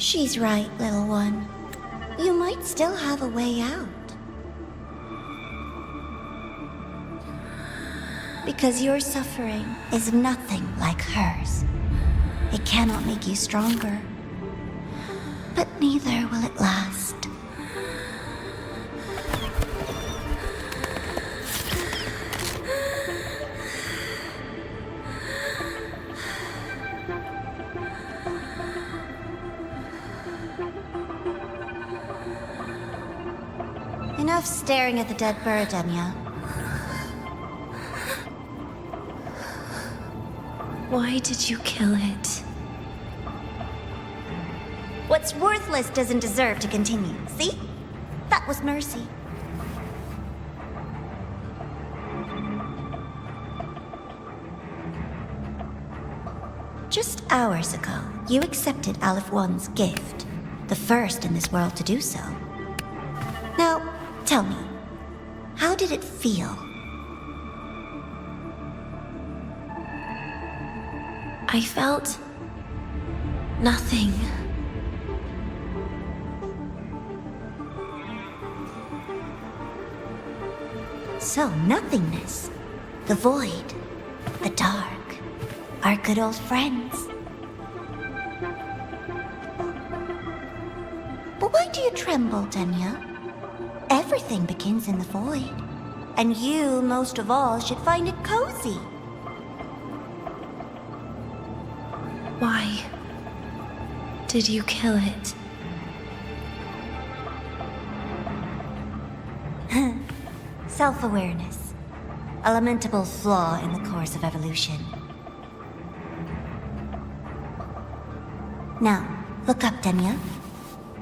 She's right, little one. You might still have a way out. Because your suffering is nothing like hers. It cannot make you stronger, but neither will it last. Enough staring at the dead bird, Denia. Why did you kill it? What's worthless doesn't deserve to continue. See? That was mercy. Just hours ago, you accepted Aleph One's gift, the first in this world to do so. Now, tell me, how did it feel? I felt nothing. So, nothingness, the void, the dark, our good old friends. But why do you tremble, Denia? Everything begins in the void, and you, most of all, should find it cozy. Why did you kill it? Self-awareness. A lamentable flaw in the course of evolution. Now, look up, Denia.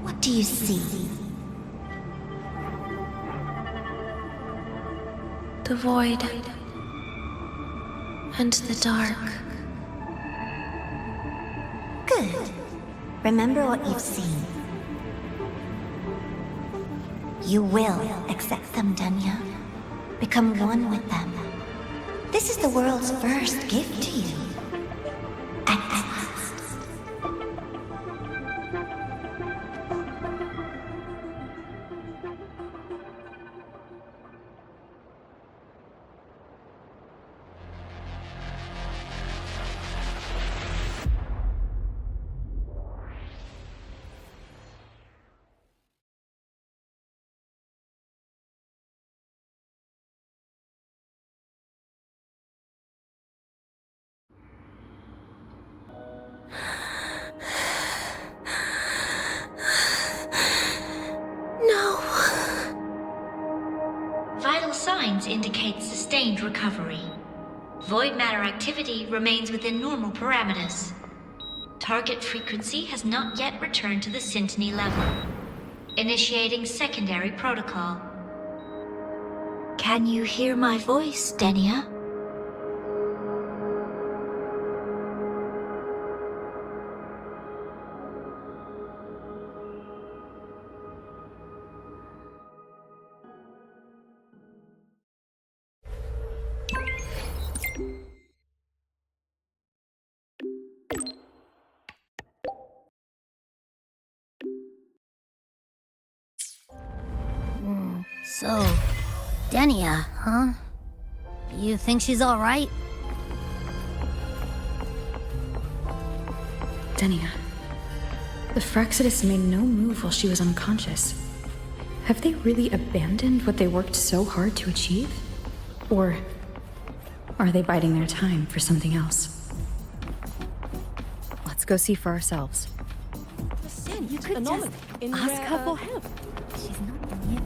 What do you see? The void and the dark. Good. Remember what you've seen. You will accept them, Denia. Become one with them. This is the world's first gift to you. At last. Vital signs indicate sustained recovery. Void matter activity remains within normal parameters. Target frequency has not yet returned to the syntony level. Initiating secondary protocol. Can you hear my voice, Denia? So, Denia, huh? You think she's alright? Denia. The Fraccidus made no move while she was unconscious. Have they really abandoned what they worked so hard to achieve? Or are they biding their time for something else? Let's go see for ourselves. You could just ask her for help. She's not done yet.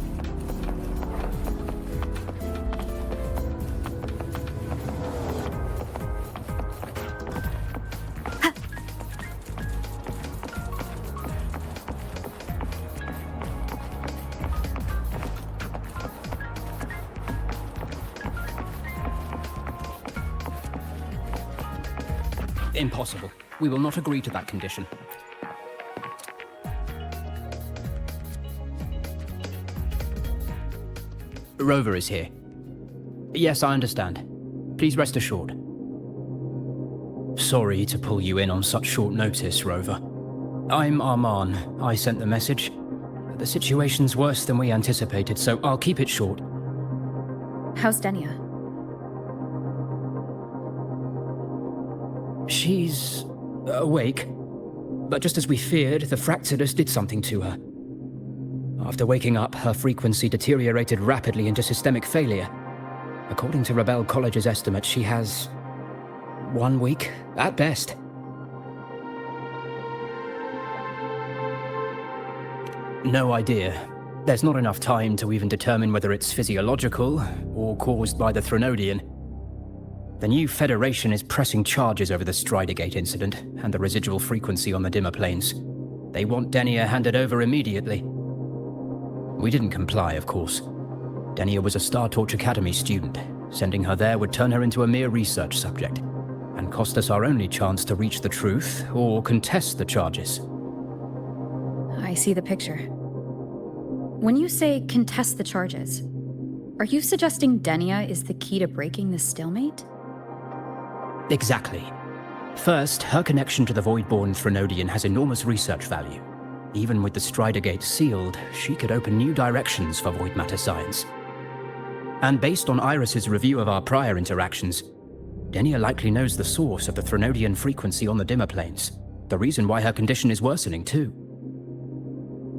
Impossible. We will not agree to that condition. Rover is here. Yes, I understand. Please rest assured. Sorry to pull you in on such short notice, Rover. I'm Arman. I sent the message. The situation's worse than we anticipated, so I'll keep it short. How's Denia? She's awake. But just as we feared, the Fractsidus did something to her. After waking up, her frequency deteriorated rapidly into systemic failure. According to Rebel College's estimate, she has 1 week, at best. No idea. There's not enough time to even determine whether it's physiological or caused by the Threnodian. The new Federation is pressing charges over the Stridergate incident and the residual frequency on the dimmer planes. They want Denia handed over immediately. We didn't comply, of course. Denia was a Star Torch Academy student. Sending her there would turn her into a mere research subject, and cost us our only chance to reach the truth or contest the charges. I see the picture. When you say contest the charges, are you suggesting Denia is the key to breaking this stalemate? Exactly. First, her connection to the Voidborn Threnodian has enormous research value. Even with the Stridergate sealed, she could open new directions for void matter science. And based on Iris's review of our prior interactions, Denia likely knows the source of the Threnodian frequency on the dimmer planes, the reason why her condition is worsening too.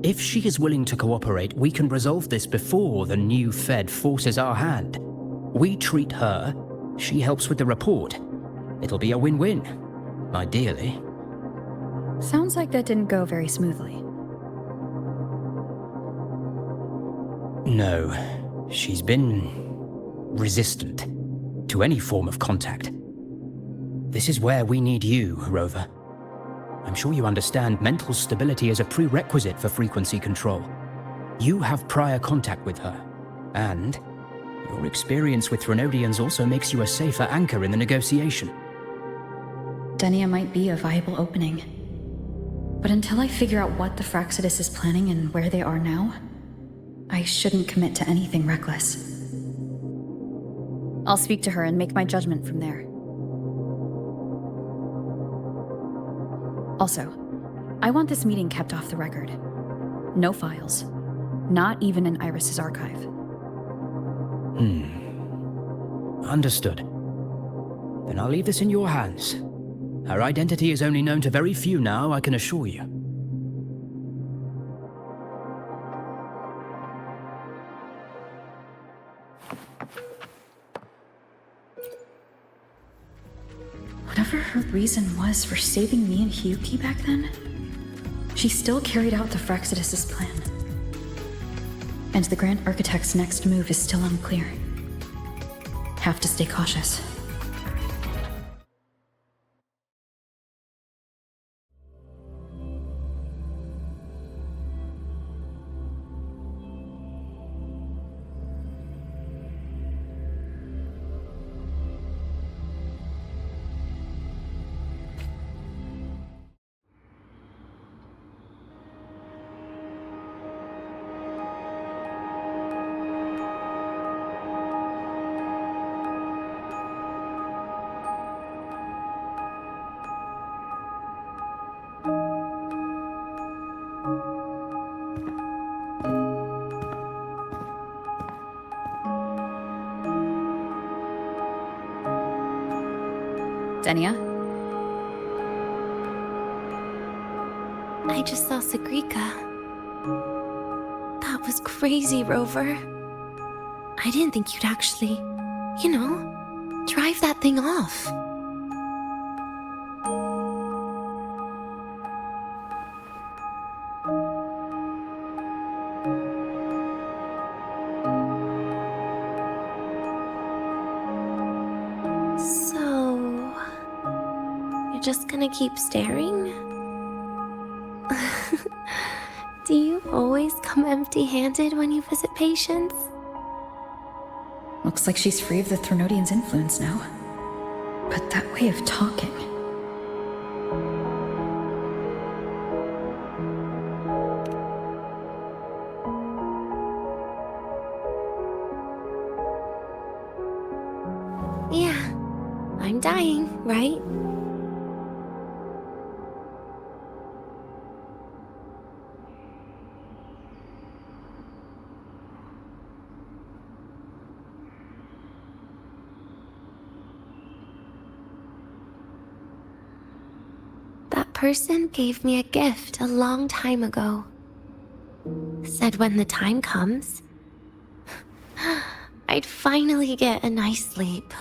If she is willing to cooperate, we can resolve this before the new Fed forces our hand. We treat her, she helps with the report. It'll be a win-win, ideally. Sounds like that didn't go very smoothly. No, she's been resistant to any form of contact. This is where we need you, Rover. I'm sure you understand mental stability is a prerequisite for frequency control. You have prior contact with her, and your experience with Threnodians also makes you a safer anchor in the negotiation. Denia might be a viable opening. But until I figure out what the Fractsidus is planning and where they are now, I shouldn't commit to anything reckless. I'll speak to her and make my judgment from there. Also, I want this meeting kept off the record. No files. Not even in Iris's archive. Understood. Then I'll leave this in your hands. Her identity is only known to very few now, I can assure you. Whatever her reason was for saving me and Hyuki back then, she still carried out the Fractsidus' plan. And the Grand Architect's next move is still unclear. Have to stay cautious. Denia? I just saw Segrika. That was crazy, Rover. I didn't think you'd actually, drive that thing off. Just gonna keep staring? Do you always come empty-handed when you visit patients? Looks like she's free of the Threnodian's influence now. But that way of talking... Yeah, I'm dying, right? person gave me a gift a long time ago. Said when the time comes, I'd finally get a nice sleep.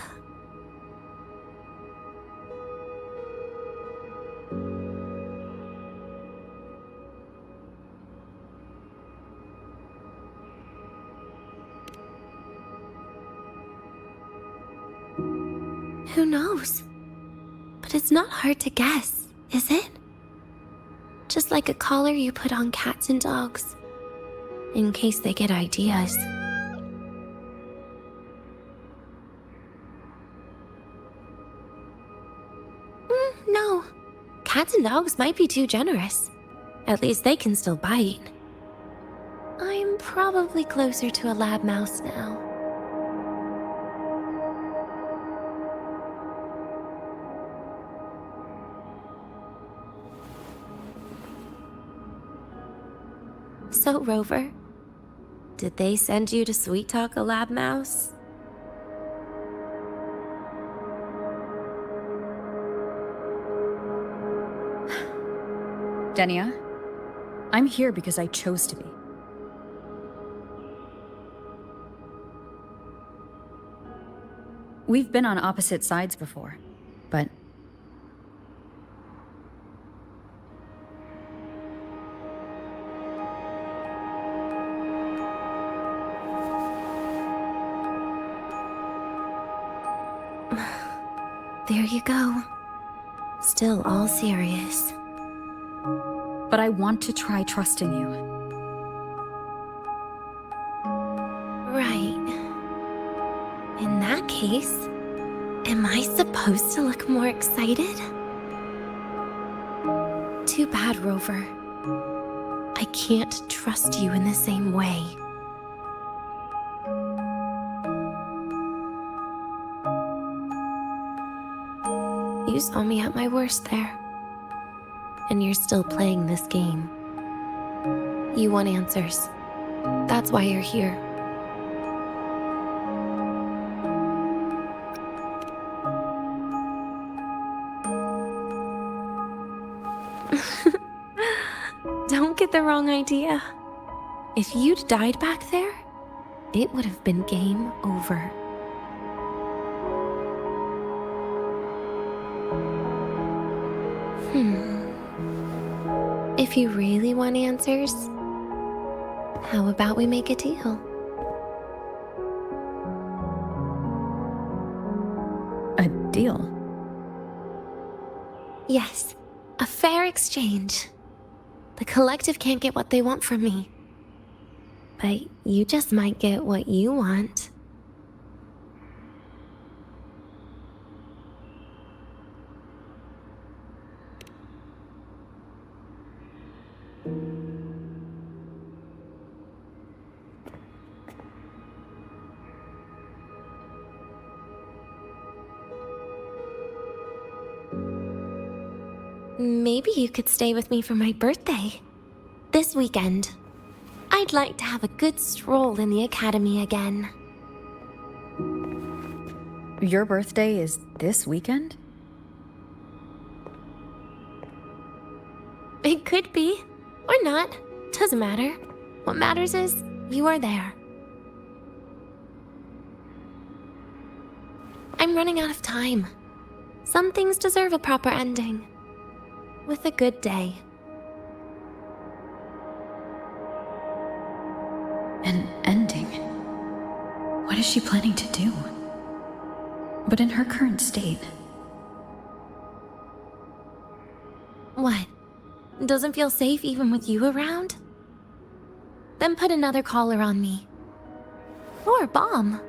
Who knows? But it's not hard to guess, is it? Just like a collar you put on cats and dogs, in case they get ideas. No. Cats and dogs might be too generous. At least they can still bite. I'm probably closer to a lab mouse now. So, Rover, did they send you to sweet talk a lab mouse? Denia, I'm here because I chose to be. We've been on opposite sides before, but... There you go. Still all serious. But I want to try trusting you. Right. In that case, am I supposed to look more excited? Too bad, Rover. I can't trust you in the same way. You saw me at my worst there. And you're still playing this game. You want answers. That's why you're here. Don't get the wrong idea. If you'd died back there, it would have been game over. If you really want answers, how about we make a deal? A deal? Yes, a fair exchange. The collective can't get what they want from me. But you just might get what you want. Maybe you could stay with me for my birthday. This weekend. I'd like to have a good stroll in the academy again. Your birthday is this weekend? It could be, or not. Doesn't matter. What matters is, you are there. I'm running out of time. Some things deserve a proper ending. With a good day. An ending? What is she planning to do? But in her current state... What? Doesn't feel safe even with you around? Then put another collar on me. Or a bomb.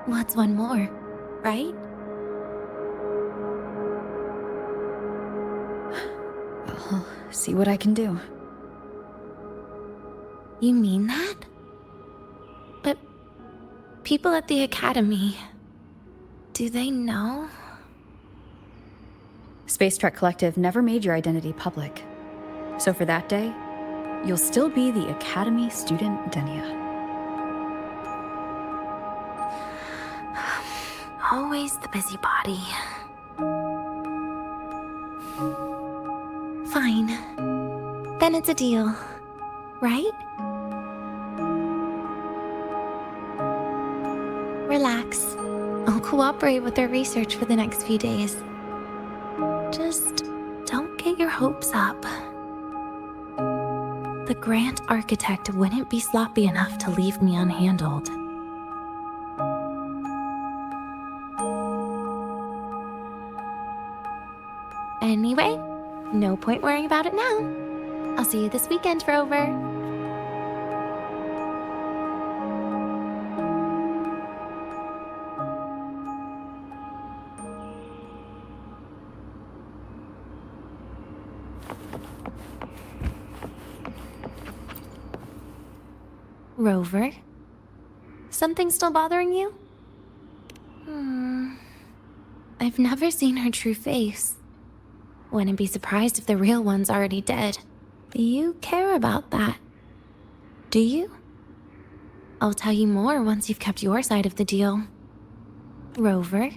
What's one more, right? I'll see what I can do. You mean that? But people at the academy, do they know? Space Trek Collective never made your identity public. So for that day, you'll still be the Academy student Denia. Always the busybody. Then it's a deal, right? Relax. I'll cooperate with their research for the next few days. Just don't get your hopes up. The Grant architect wouldn't be sloppy enough to leave me unhandled. Anyway, no point worrying about it now. I'll see you this weekend, Rover. Rover? Something still bothering you? I've never seen her true face. Wouldn't be surprised if the real one's already dead. You care about that, do you? I'll tell you more once you've kept your side of the deal. Rover?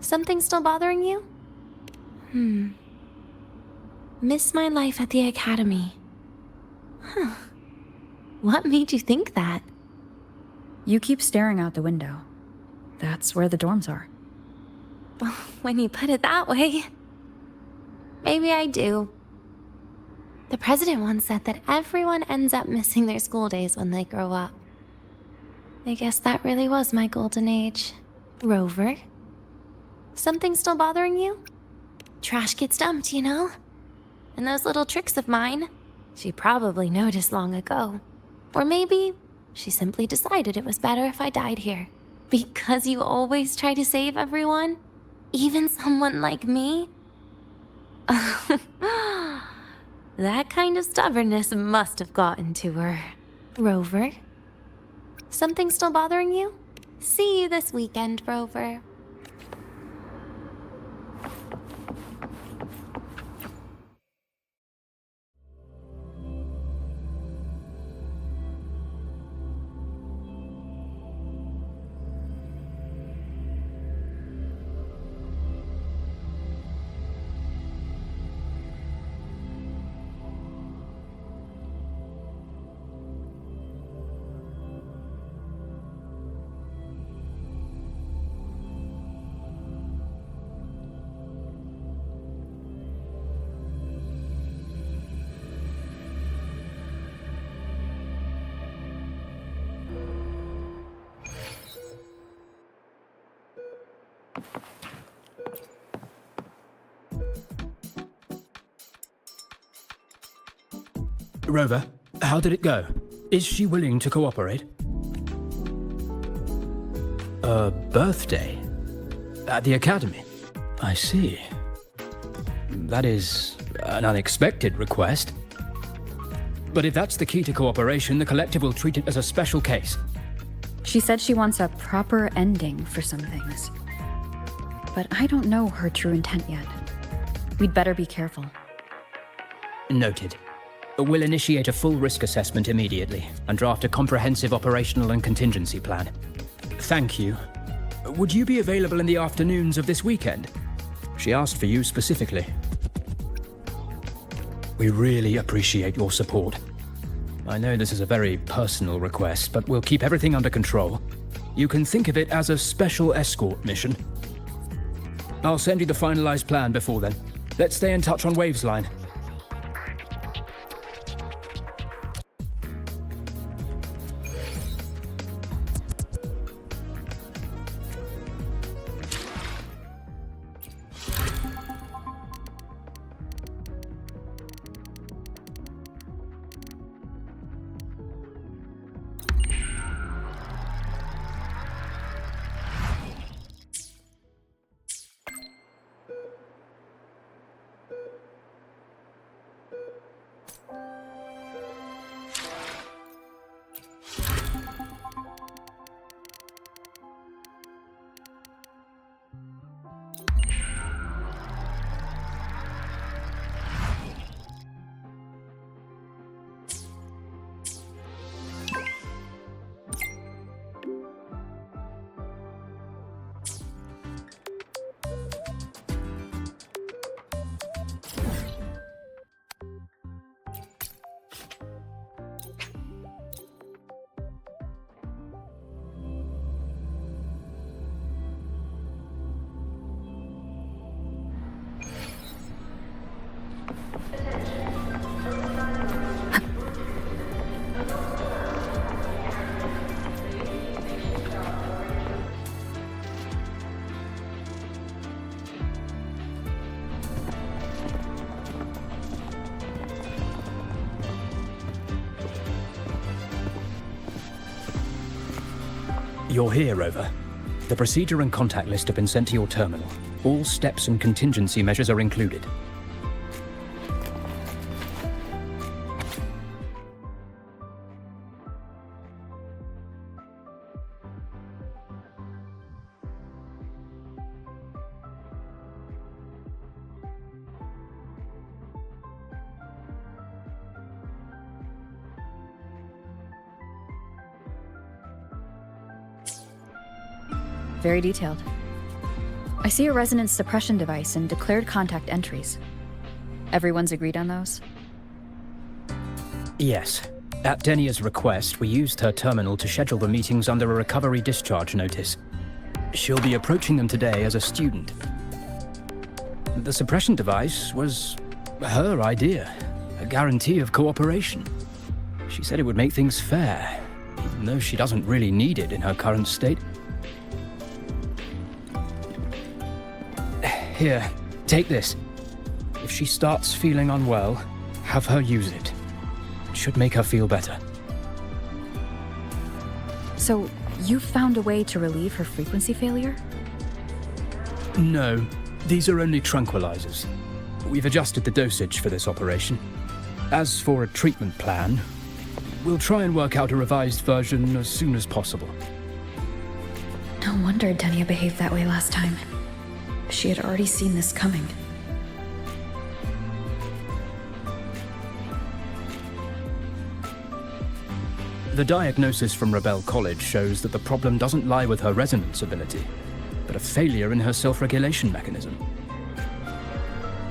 Something still bothering you? Miss my life at the academy. Huh. What made you think that? You keep staring out the window. That's where the dorms are. Well, when you put it that way, maybe I do. The president once said that everyone ends up missing their school days when they grow up. I guess that really was my golden age. Rover? Something still bothering you? Trash gets dumped, you know? And those little tricks of mine, she probably noticed long ago. Or maybe she simply decided it was better if I died here. Because you always try to save everyone? Even someone like me? That kind of stubbornness must have gotten to her. Rover? Something still bothering you? See you this weekend, Rover. Rover, how did it go? Is she willing to cooperate? A birthday? At the academy? I see. That is an unexpected request. But if that's the key to cooperation, the collective will treat it as a special case. She said she wants a proper ending for some things. But I don't know her true intent yet. We'd better be careful. Noted. We'll initiate a full risk assessment immediately and draft a comprehensive operational and contingency plan. Thank you. Would you be available in the afternoons of this weekend? She asked for you specifically. We really appreciate your support. I know this is a very personal request, but we'll keep everything under control. You can think of it as a special escort mission. I'll send you the finalized plan before then. Let's stay in touch on Waves line. You're here, Rover. The procedure and contact list have been sent to your terminal. All steps and contingency measures are included. Very detailed. I see a resonance suppression device and declared contact entries. Everyone's agreed on those? Yes. At Denia's request, we used her terminal to schedule the meetings under a recovery discharge notice. She'll be approaching them today as a student. The suppression device was her idea, a guarantee of cooperation. She said it would make things fair, even though she doesn't really need it in her current state. Here, take this. If she starts feeling unwell, have her use it. It should make her feel better. So, you found a way to relieve her frequency failure? No, these are only tranquilizers. We've adjusted the dosage for this operation. As for a treatment plan, we'll try and work out a revised version as soon as possible. No wonder Denia behaved that way last time. She had already seen this coming. The diagnosis from Rebel College shows that the problem doesn't lie with her resonance ability, but a failure in her self-regulation mechanism.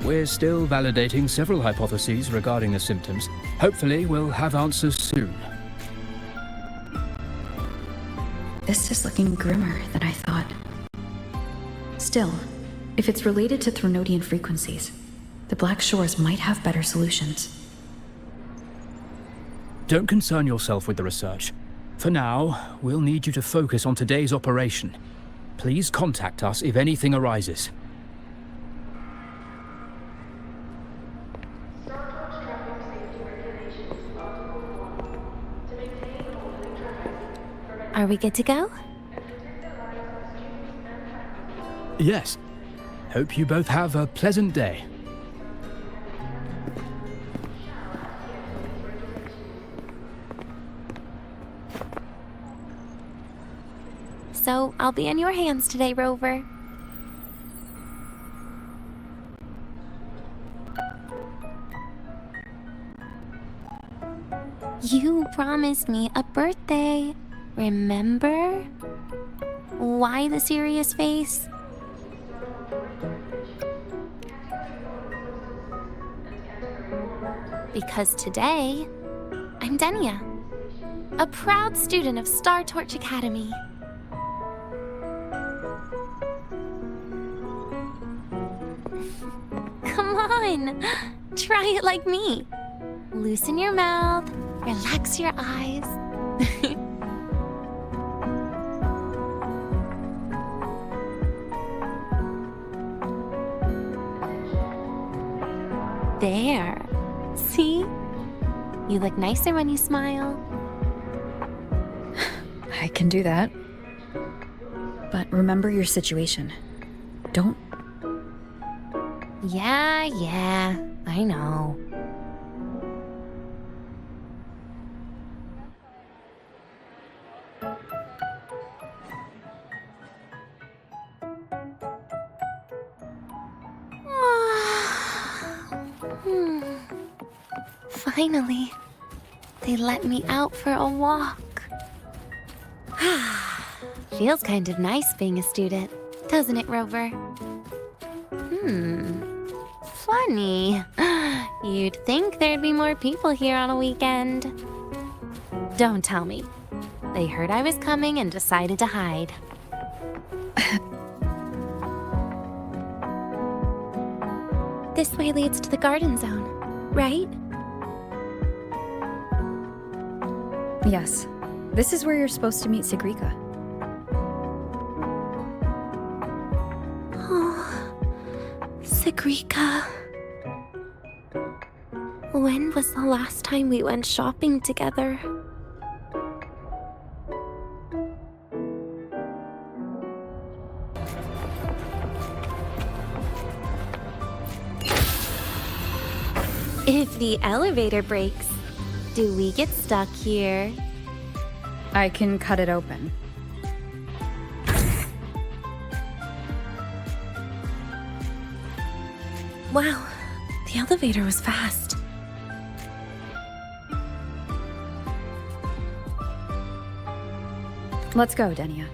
We're still validating several hypotheses regarding the symptoms. Hopefully, we'll have answers soon. This is looking grimmer than I thought. Still, if it's related to Threnodian frequencies, the Black Shores might have better solutions. Don't concern yourself with the research. For now, we'll need you to focus on today's operation. Please contact us if anything arises. Are we good to go? Yes. Hope you both have a pleasant day. So, I'll be in your hands today, Rover. You promised me a birthday, remember? Why the serious face? Because today, I'm Denia, a proud student of Star Torch Academy. Come on, try it like me. Loosen your mouth, relax your eyes. There. See? You look nicer when you smile. I can do that. But remember your situation. Don't... Yeah, I know. Finally, they let me out for a walk. Feels kind of nice being a student, doesn't it, Rover? Funny. You'd think there'd be more people here on a weekend. Don't tell me. They heard I was coming and decided to hide. This way leads to the garden zone, right? Yes. This is where you're supposed to meet Segrika. Oh, Segrika. When was the last time we went shopping together? If the elevator breaks, do we get stuck here? I can cut it open. Wow, the elevator was fast. Let's go, Denia.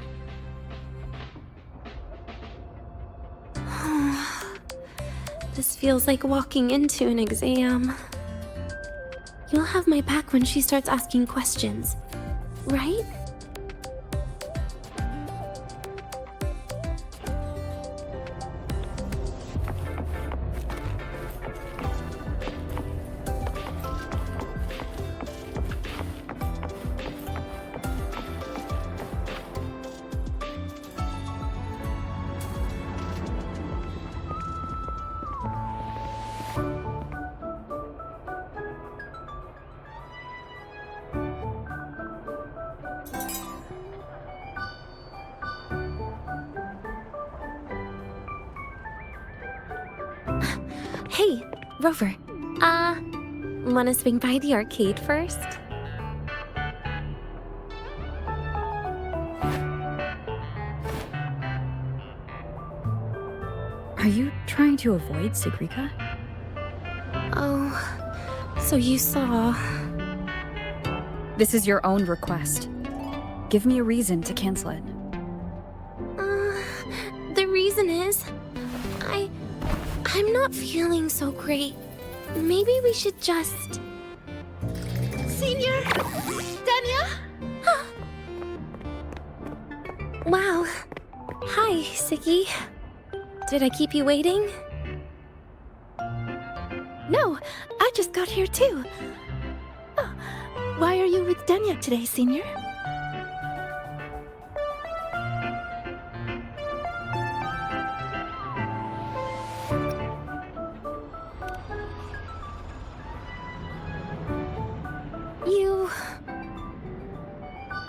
This feels like walking into an exam. You'll have my back when she starts asking questions, right? Hey, Rover. Wanna swing by the arcade first? Are you trying to avoid Sigrika? Oh, so you saw... This is your own request. Give me a reason to cancel it. The reason is... I'm not feeling so great. Maybe we should just... Senior! Denia! Wow. Hi, Segue. Did I keep you waiting? No, I just got here too. Oh, why are you with Denia today, Senior?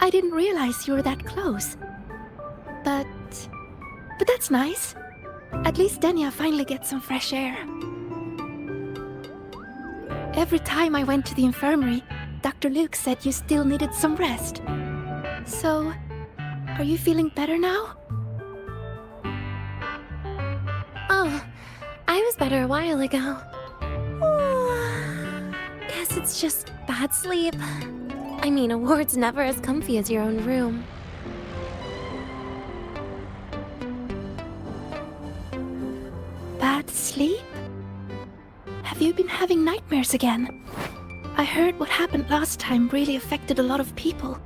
I didn't realize you were that close. But that's nice. At least Denia finally gets some fresh air. Every time I went to the infirmary, Dr. Luke said you still needed some rest. So, are you feeling better now? Oh, I was better a while ago. Guess it's just bad sleep. I mean, a ward's never as comfy as your own room. Bad sleep? Have you been having nightmares again? I heard what happened last time really affected a lot of people.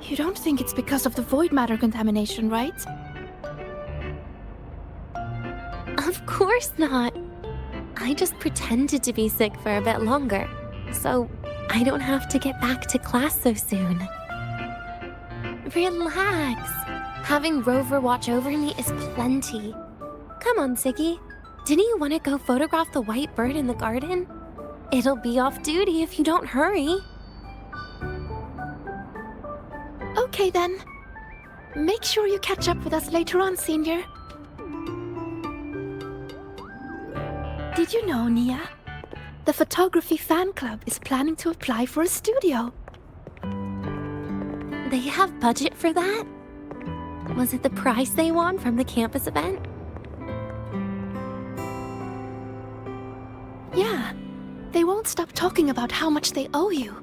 You don't think it's because of the void matter contamination, right? Of course not. I just pretended to be sick for a bit longer, so I don't have to get back to class so soon. Relax. Having Rover watch over me is plenty. Come on, Segue. Didn't you want to go photograph the white bird in the garden? It'll be off duty if you don't hurry. Okay then. Make sure you catch up with us later on, Senior. Did you know, Nia? The photography fan club is planning to apply for a studio. They have budget for that? Was it the prize they won from the campus event? Yeah. They won't stop talking about how much they owe you.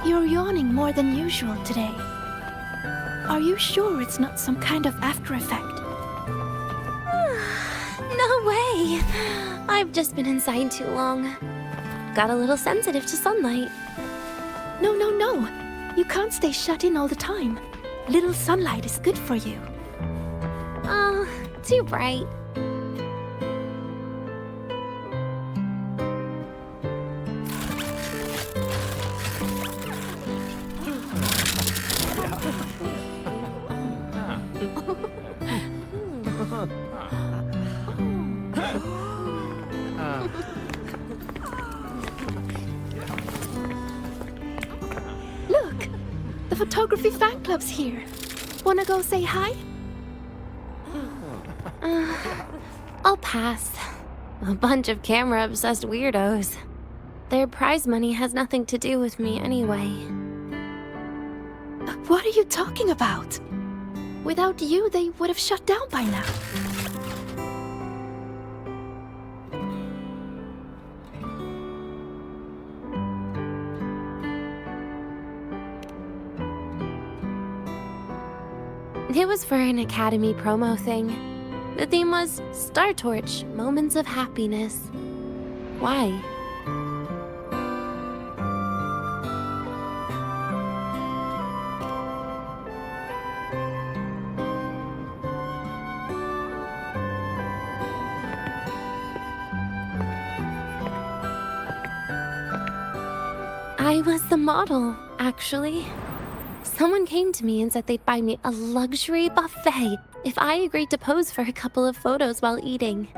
You're yawning more than usual today. Are you sure it's not some kind of after effect? No way! I've just been inside too long. Got a little sensitive to sunlight. No. You can't stay shut in all the time. Little sunlight is good for you. Oh, too bright. photography fan club's here. Wanna go say hi? I'll pass. A bunch of camera-obsessed weirdos. Their prize money has nothing to do with me anyway. What are you talking about? Without you, they would have shut down by now. It was for an Academy promo thing. The theme was Star Torch, Moments of Happiness. Why? I was the model, actually. Someone came to me and said they'd buy me a luxury buffet if I agreed to pose for a couple of photos while eating.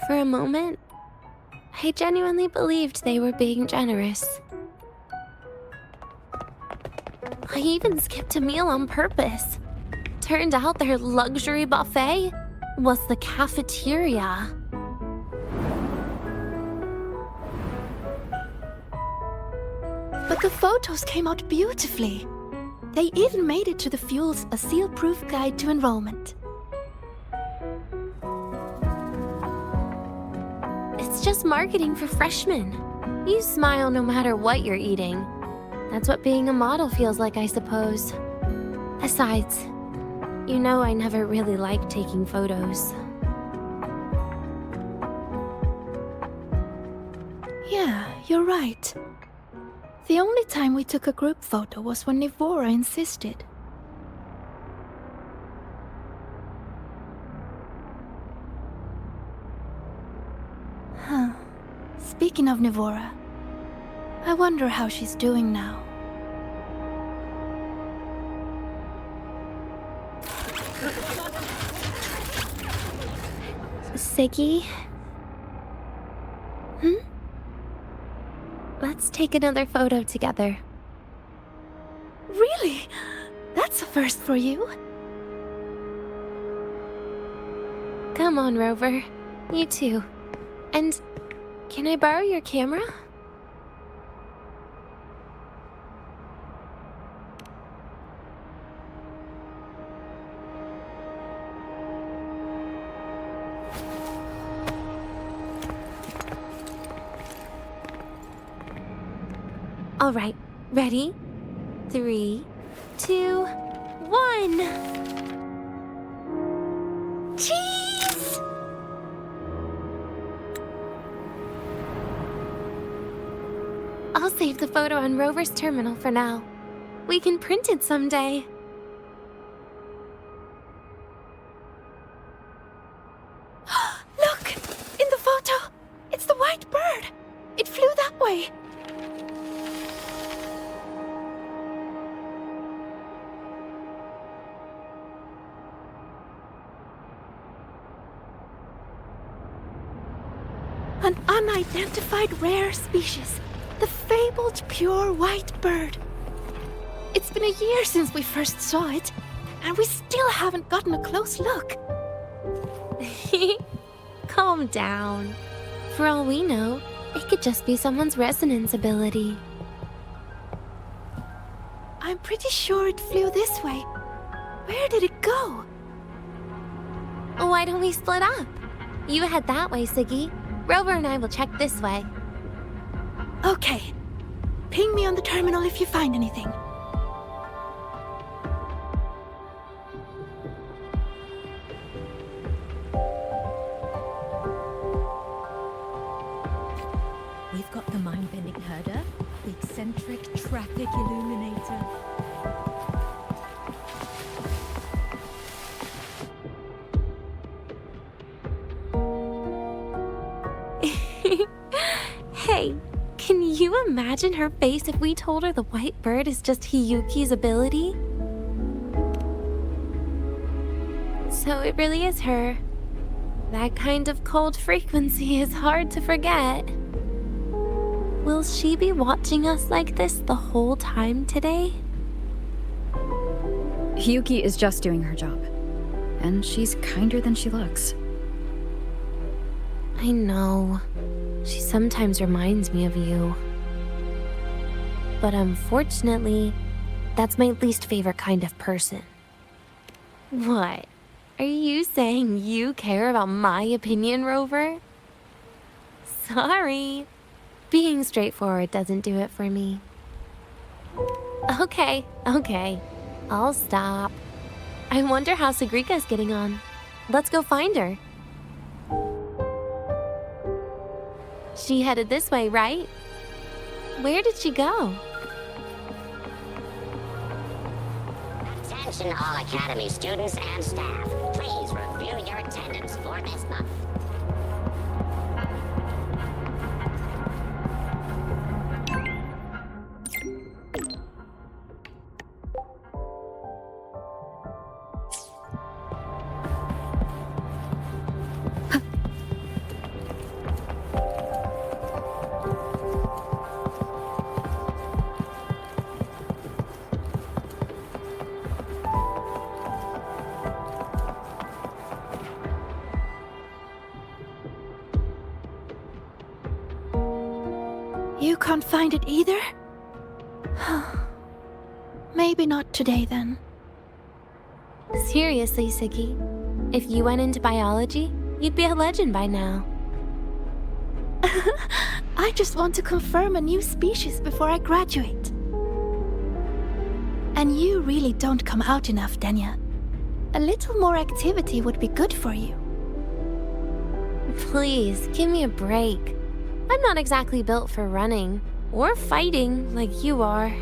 For a moment, I genuinely believed they were being generous. I even skipped a meal on purpose. Turned out their luxury buffet was the cafeteria. But the photos came out beautifully. They even made it to the Fuel's A Seal-Proof Guide to Enrollment. It's just marketing for freshmen. You smile no matter what you're eating. That's what being a model feels like, I suppose. Besides, you know I never really liked taking photos. Yeah, you're right. The only time we took a group photo was when Nivora insisted. Huh. Speaking of Nivora, I wonder how she's doing now. Segue? Let's take another photo together. Really? That's a first for you. Come on, Rover. You too. And can I borrow your camera? All right, ready? 3, 2, 1. Cheese! I'll save the photo on Rover's terminal for now. We can print it someday. Look! In the photo! It's the white bird! It flew that way! An unidentified rare species. The fabled pure white bird. It's been a year since we first saw it, and we still haven't gotten a close look. Calm down. For all we know, it could just be someone's resonance ability. I'm pretty sure it flew this way. Where did it go? Why don't we split up? You head that way, Segue. Rover and I will check this way. Okay. Ping me on the terminal if you find anything. We've got the mind-bending herder, the eccentric traffic illuminator. Hey, can you imagine her face if we told her the white bird is just Hiyuki's ability? So it really is her. That kind of cold frequency is hard to forget. Will she be watching us like this the whole time today? Yuki is just doing her job. And she's kinder than she looks. I know. She sometimes reminds me of you. But unfortunately, that's my least favorite kind of person. What? Are you saying you care about my opinion, Rover? Sorry. Being straightforward doesn't do it for me. Okay. I'll stop. I wonder how Sagrika's getting on. Let's go find her. She headed this way, right? Where did she go? Attention all Academy students and staff. Please review your attendance for this month. You can't find it either? Maybe not today then. Seriously, Siggy. If you went into biology, you'd be a legend by now. I just want to confirm a new species before I graduate. And you really don't come out enough, Denia. A little more activity would be good for you. Please, give me a break. I'm not exactly built for running or fighting like you are.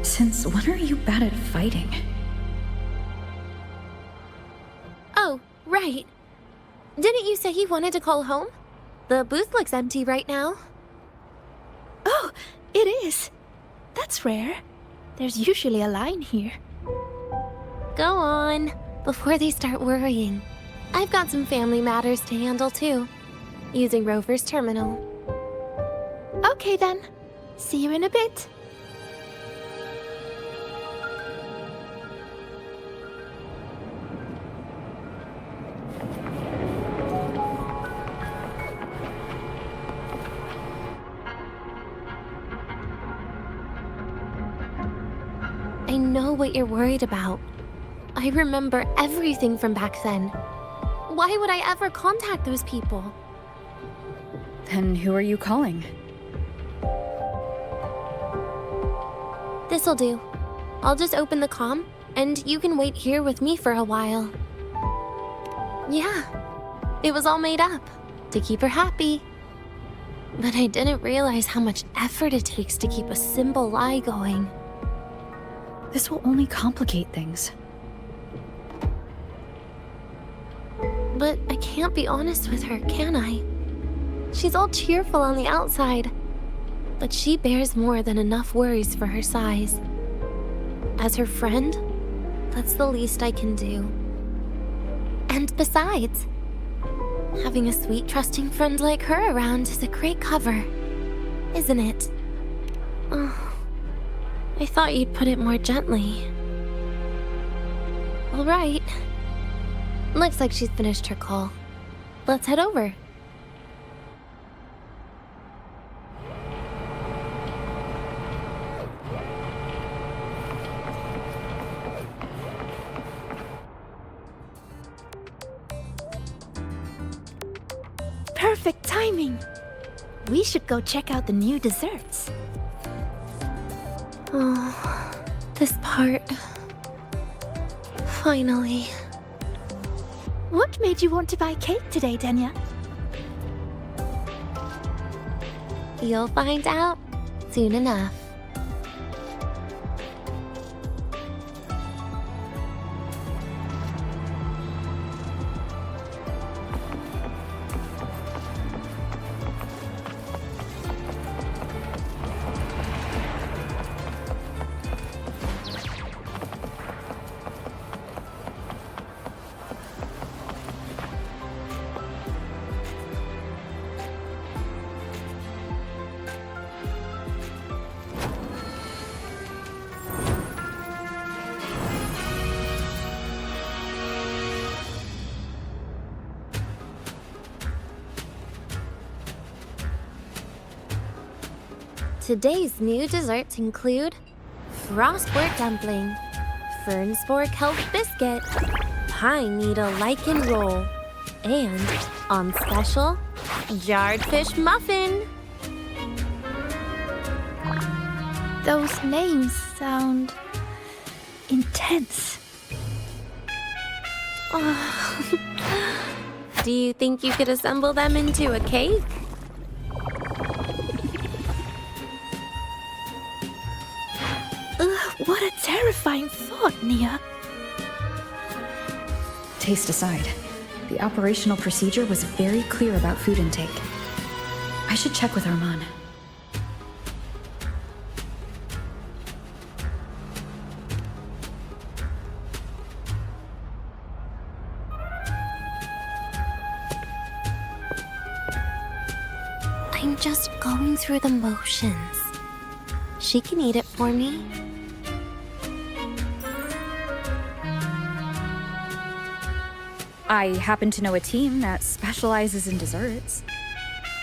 Since when are you bad at fighting? Oh, right. Didn't you say you wanted to call home? The booth looks empty right now. Oh, it is. That's rare. There's usually a line here. Go on, before they start worrying. I've got some family matters to handle too, using Rover's terminal. Okay then. See you in a bit. I know what you're worried about. I remember everything from back then. Why would I ever contact those people? Then who are you calling? This'll do. I'll just open the comm, and you can wait here with me for a while. Yeah, it was all made up, to keep her happy. But I didn't realize how much effort it takes to keep a simple lie going. This will only complicate things. But I can't be honest with her, can I? She's all cheerful on the outside, but she bears more than enough worries for her size. As her friend, that's the least I can do. And besides, having a sweet, trusting friend like her around is a great cover, isn't it? Oh, I thought you'd put it more gently. All right. Looks like she's finished her call. Let's head over. Perfect timing. We should go check out the new desserts. Oh, this part. Finally. What made you want to buy cake today, Denia? You'll find out soon enough. Today's new desserts include frostwort dumpling, fern spore kelp biscuit, pine needle lichen roll, and, on special, jarred fish muffin. Those names sound intense. Do you think you could assemble them into a cake? What a terrifying thought, Nia. Taste aside, the operational procedure was very clear about food intake. I should check with Arman. I'm just going through the motions. She can eat it for me. I happen to know a team that specializes in desserts.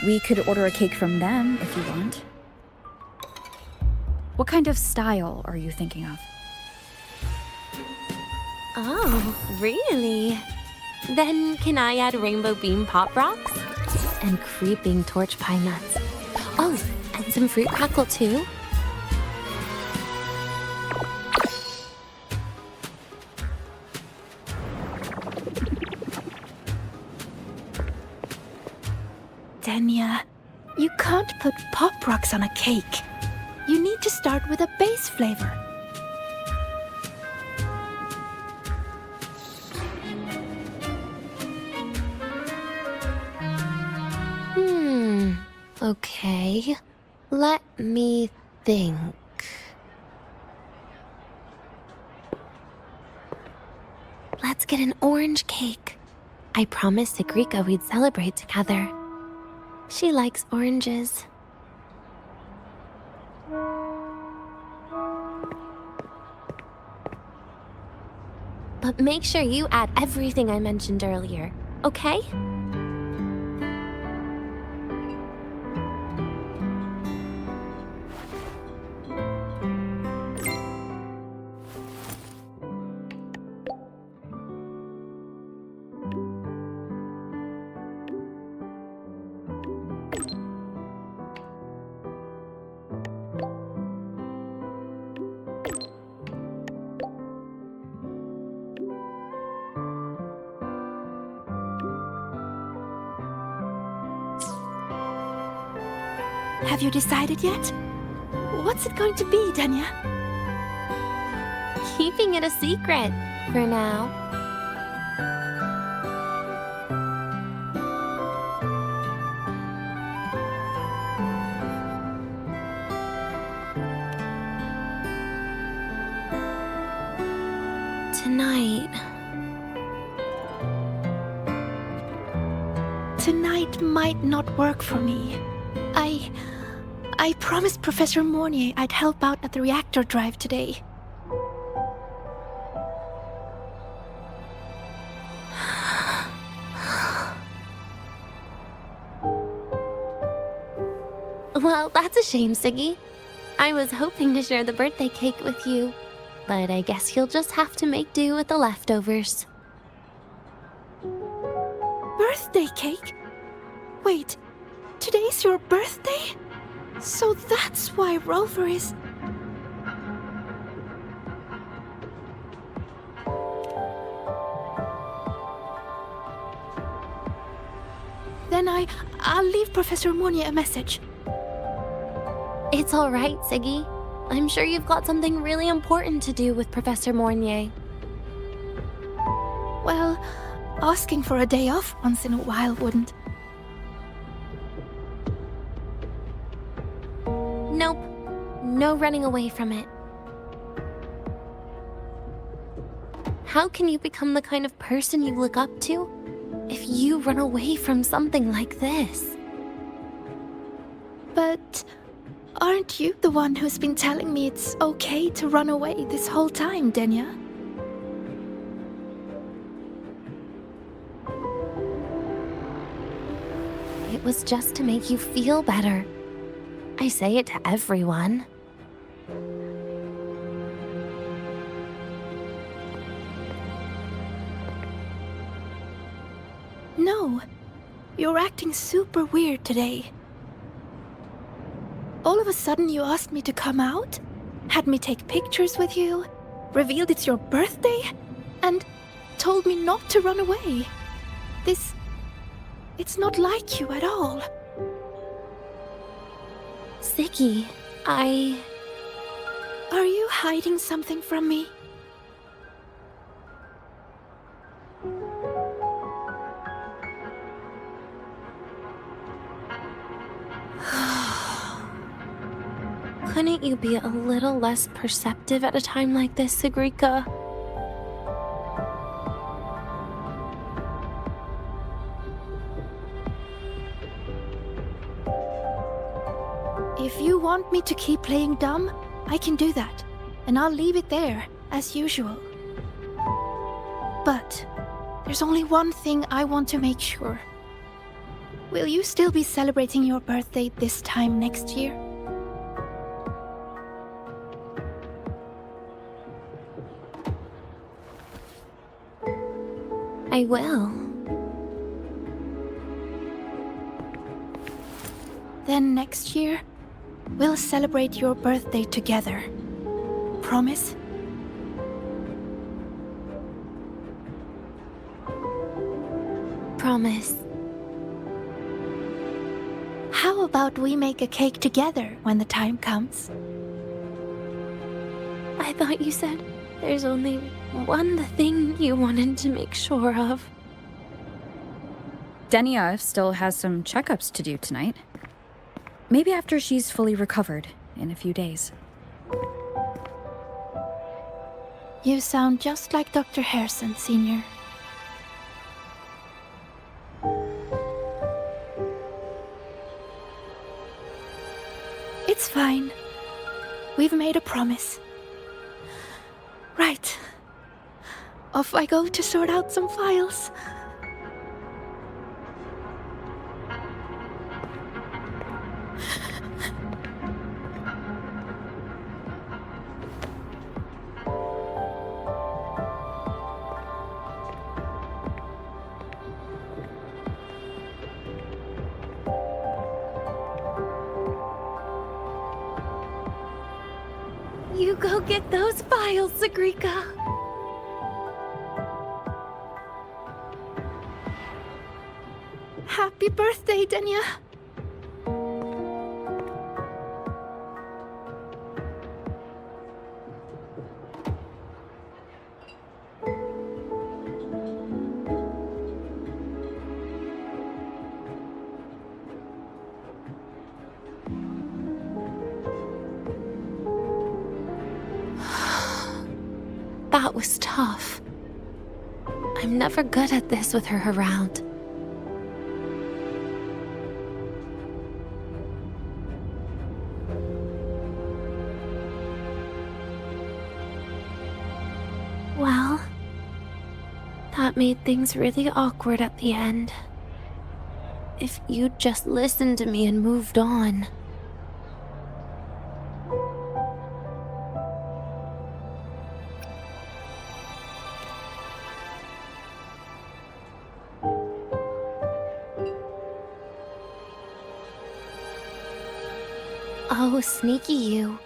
We could order a cake from them if you want. What kind of style are you thinking of? Oh, really? Then can I add rainbow bean pop rocks? And creeping torch pine nuts. Oh, and some fruit crackle too? Denia, you can't put pop rocks on a cake. You need to start with a base flavor. Okay. Let me think. Let's get an orange cake. I promised Segrika we'd celebrate together. She likes oranges. But make sure you add everything I mentioned earlier, okay? Have you decided yet? What's it going to be, Denia? Keeping it a secret for now. Tonight might not work for me. I promised Professor Mornier I'd help out at the reactor drive today. Well, that's a shame, Siggy. I was hoping to share the birthday cake with you, but I guess you'll just have to make do with the leftovers. Birthday cake? Wait, today's your birthday? So that's why Rover is... Then I'll leave Professor Mornier a message. It's all right, Siggy. I'm sure you've got something really important to do with Professor Mornier. Well, asking for a day off once in a while wouldn't. Nope. No running away from it. How can you become the kind of person you look up to if you run away from something like this? But aren't you the one who's been telling me it's okay to run away this whole time, Denia? It was just to make you feel better. I say it to everyone. No, you're acting super weird today. All of a sudden you asked me to come out, had me take pictures with you, revealed it's your birthday, and told me not to run away. It's not like you at all. Segue, Are you hiding something from me? Couldn't you be a little less perceptive at a time like this, Segrika? If you want me to keep playing dumb, I can do that, and I'll leave it there, as usual. But there's only one thing I want to make sure. Will you still be celebrating your birthday this time next year? I will. Then next year, we'll celebrate your birthday together. Promise? Promise. How about we make a cake together when the time comes? I thought you said there's only one thing you wanted to make sure of. Denia still has some checkups to do tonight. Maybe after she's fully recovered in a few days. You sound just like Dr. Harrison, Sr. It's fine. We've made a promise. Right. Off I go to sort out some files. You go get those files, Segrika. Happy birthday, Denia. That was tough. I'm never good at this with her around. Well, that made things really awkward at the end. If you'd just listened to me and moved on. Oh, sneaky you.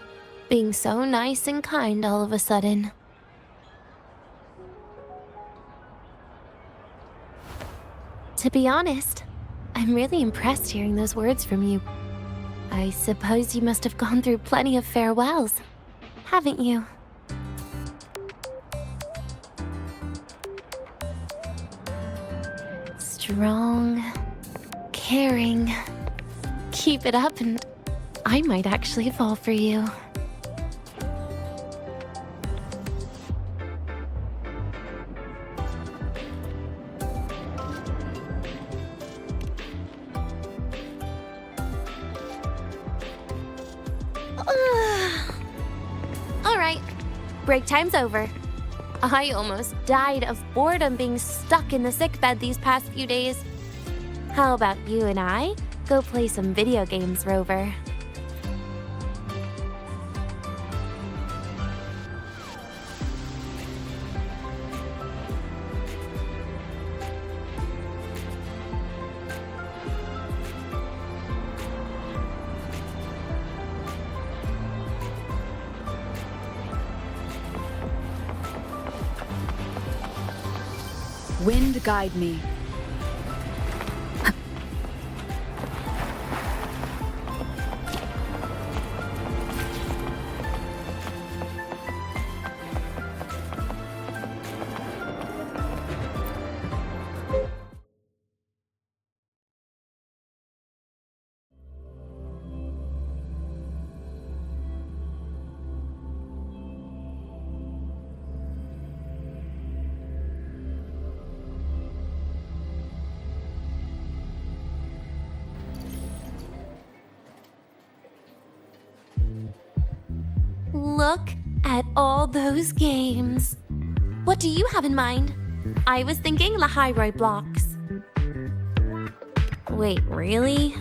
Being so nice and kind all of a sudden. To be honest, I'm really impressed hearing those words from you. I suppose you must have gone through plenty of farewells, haven't you? Strong, caring. Keep it up and I might actually fall for you. Alright, break time's over. I almost died of boredom being stuck in the sickbed these past few days. How about you and I go play some video games, Rover? Wind guide me. Look at all those games. What do you have in mind? I was thinking Lahai-Roi blocks. Wait, really?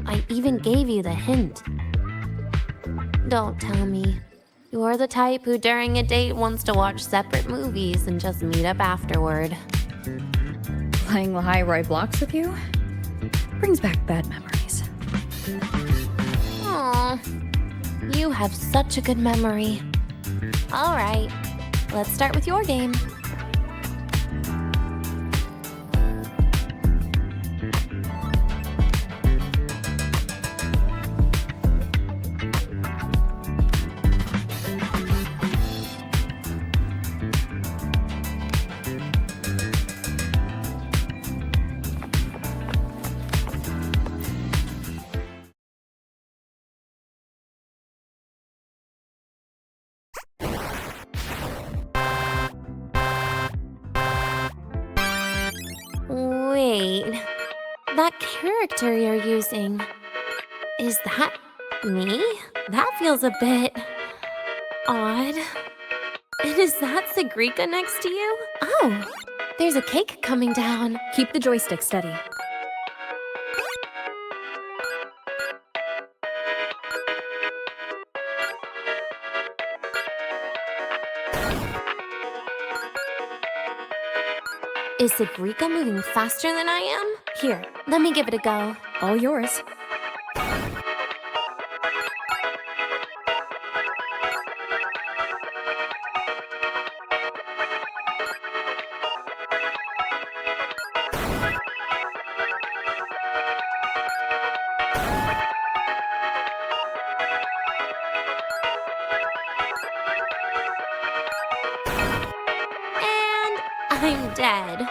I even gave you the hint. Don't tell me. You're the type who during a date wants to watch separate movies and just meet up afterward. Playing Lahai-Roi blocks with you? Brings back bad memories. Aw, you have such a good memory. All right, let's start with your game. Wait, that character you're using, is that me? That feels a bit odd. And is that Segue next to you? Oh, there's a cake coming down. Keep the joystick steady. Is Segue moving faster than I am? Here, let me give it a go. All yours. And I'm dead.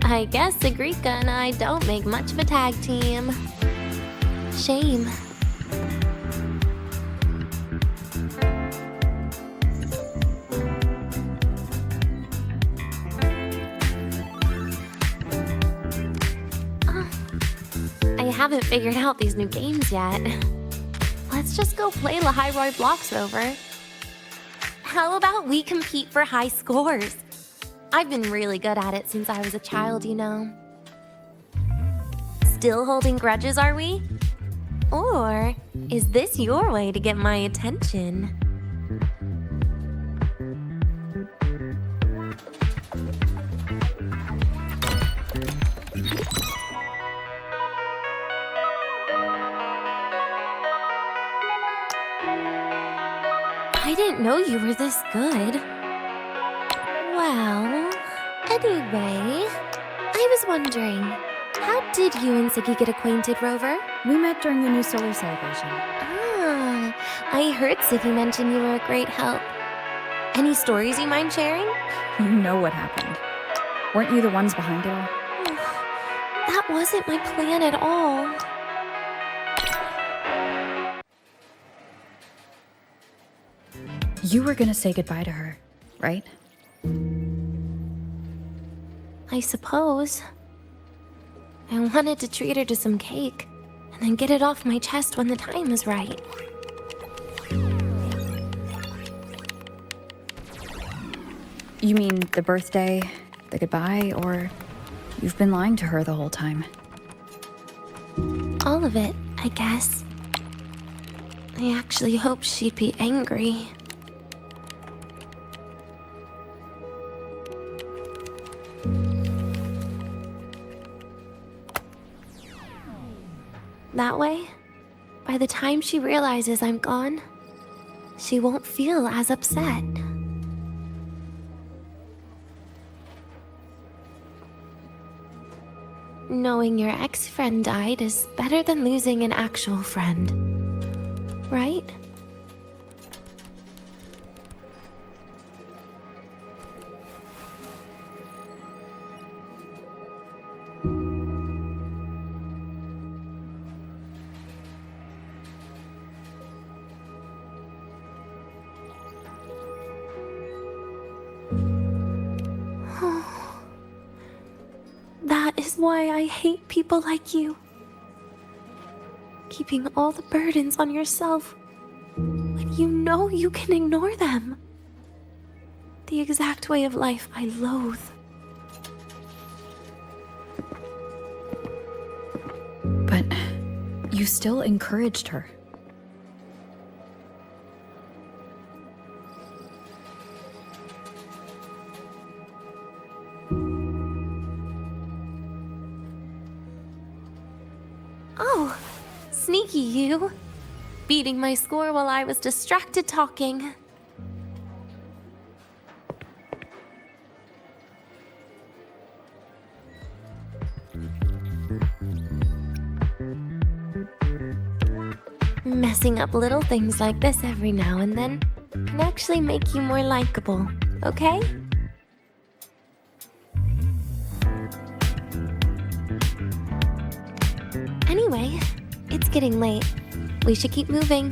I guess Segue and I don't make much of a tag team. Shame. I haven't figured out these new games yet. Let's just go play Lahai-Roi blocks, Rover. How about we compete for high scores? I've been really good at it since I was a child, you know. Still holding grudges, are we? Or is this your way to get my attention? I didn't know you were this good. Well, anyway, I was wondering, how did you and Segue get acquainted, Rover? We met during the new solar celebration. Ah, I heard Segue mention you were a great help. Any stories you mind sharing? You know what happened. Weren't you the ones behind it all? That wasn't my plan at all. You were gonna say goodbye to her, right? I suppose. I wanted to treat her to some cake, and then get it off my chest when the time was right. You mean the birthday, the goodbye, or you've been lying to her the whole time? All of it, I guess. I actually hoped she'd be angry. That way, by the time she realizes I'm gone, she won't feel as upset. Knowing your ex-friend died is better than losing an actual friend, right? That is why I hate people like you. Keeping all the burdens on yourself when you know you can ignore them. The exact way of life I loathe. But you still encouraged her. Oh, sneaky you. Beating my score while I was distracted talking. Messing up little things like this every now and then can actually make you more likable, okay? Anyway, it's getting late. We should keep moving.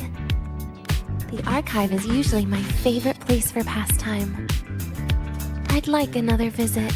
The archive is usually my favorite place for pastime. I'd like another visit.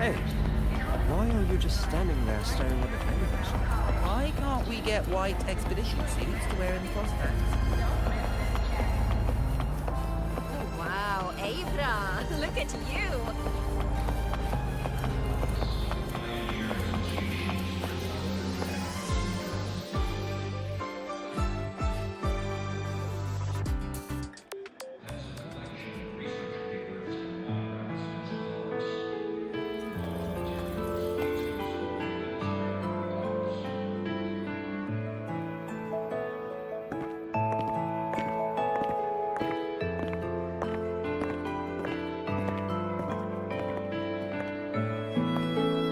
Hey, why are you just standing there staring at the cameras? Why can't we get white expedition suits to wear in the crossfans? Oh, wow, Avra, look at you.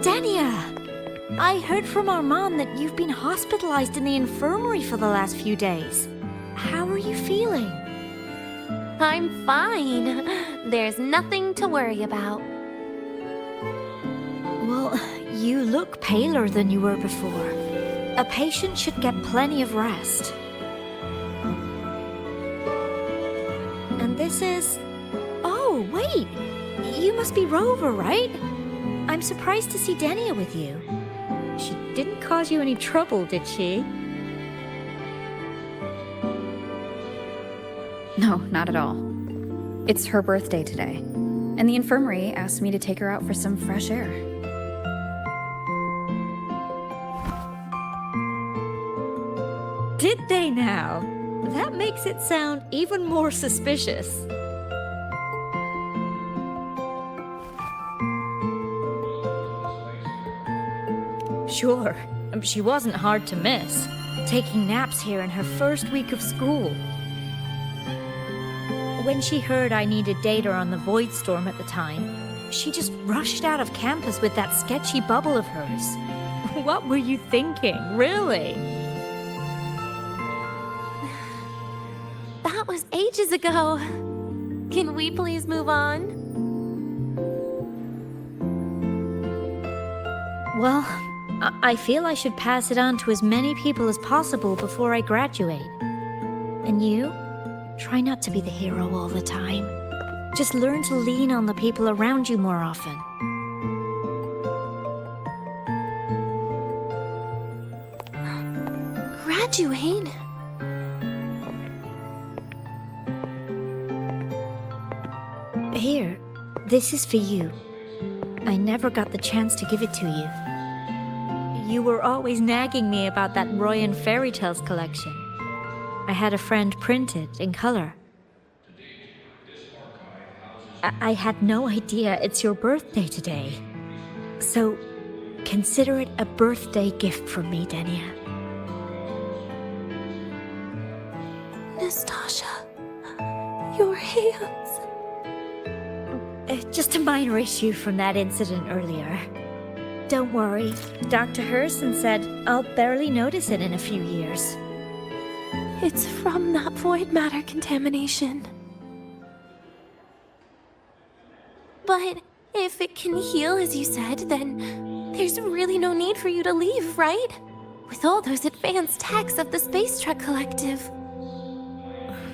Denia! I heard from Armand that you've been hospitalized in the infirmary for the last few days. How are you feeling? I'm fine. There's nothing to worry about. Well, you look paler than you were before. A patient should get plenty of rest. And this is... Oh, wait! You must be Rover, right? I'm surprised to see Denia with you. She didn't cause you any trouble, did she? No, not at all. It's her birthday today, and the infirmary asked me to take her out for some fresh air. Did they now? That makes it sound even more suspicious. Sure, she wasn't hard to miss, taking naps here in her first week of school. When she heard I needed data on the Void Storm at the time, she just rushed out of campus with that sketchy bubble of hers. What were you thinking, really? That was ages ago. Can we please move on? Well, I feel I should pass it on to as many people as possible before I graduate. And you? Try not to be the hero all the time. Just learn to lean on the people around you more often. Graduate? Here, this is for you. I never got the chance to give it to you. You were always nagging me about that Roy and Fairy Tales collection. I had a friend print it in color. I had no idea it's your birthday today. So, consider it a birthday gift from me, Denia. Nastasha, your hands. Just a minor issue from that incident earlier. Don't worry, Dr. Herson said I'll barely notice it in a few years. It's from that void matter contamination. But if it can heal, as you said, then there's really no need for you to leave, right? With all those advanced techs of the Space Trek Collective.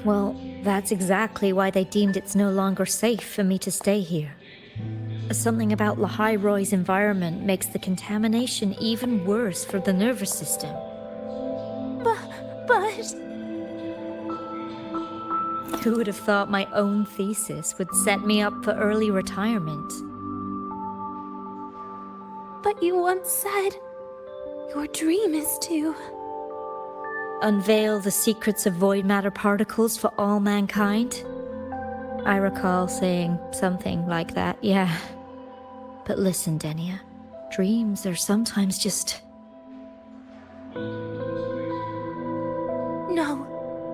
Well, that's exactly why they deemed it's no longer safe for me to stay here. Something about Lahai-Roi's environment makes the contamination even worse for the nervous system. But... Who would have thought my own thesis would set me up for early retirement? But you once said your dream is to... unveil the secrets of void matter particles for all mankind? I recall saying something like that, yeah. But listen, Denia, dreams are sometimes just... No,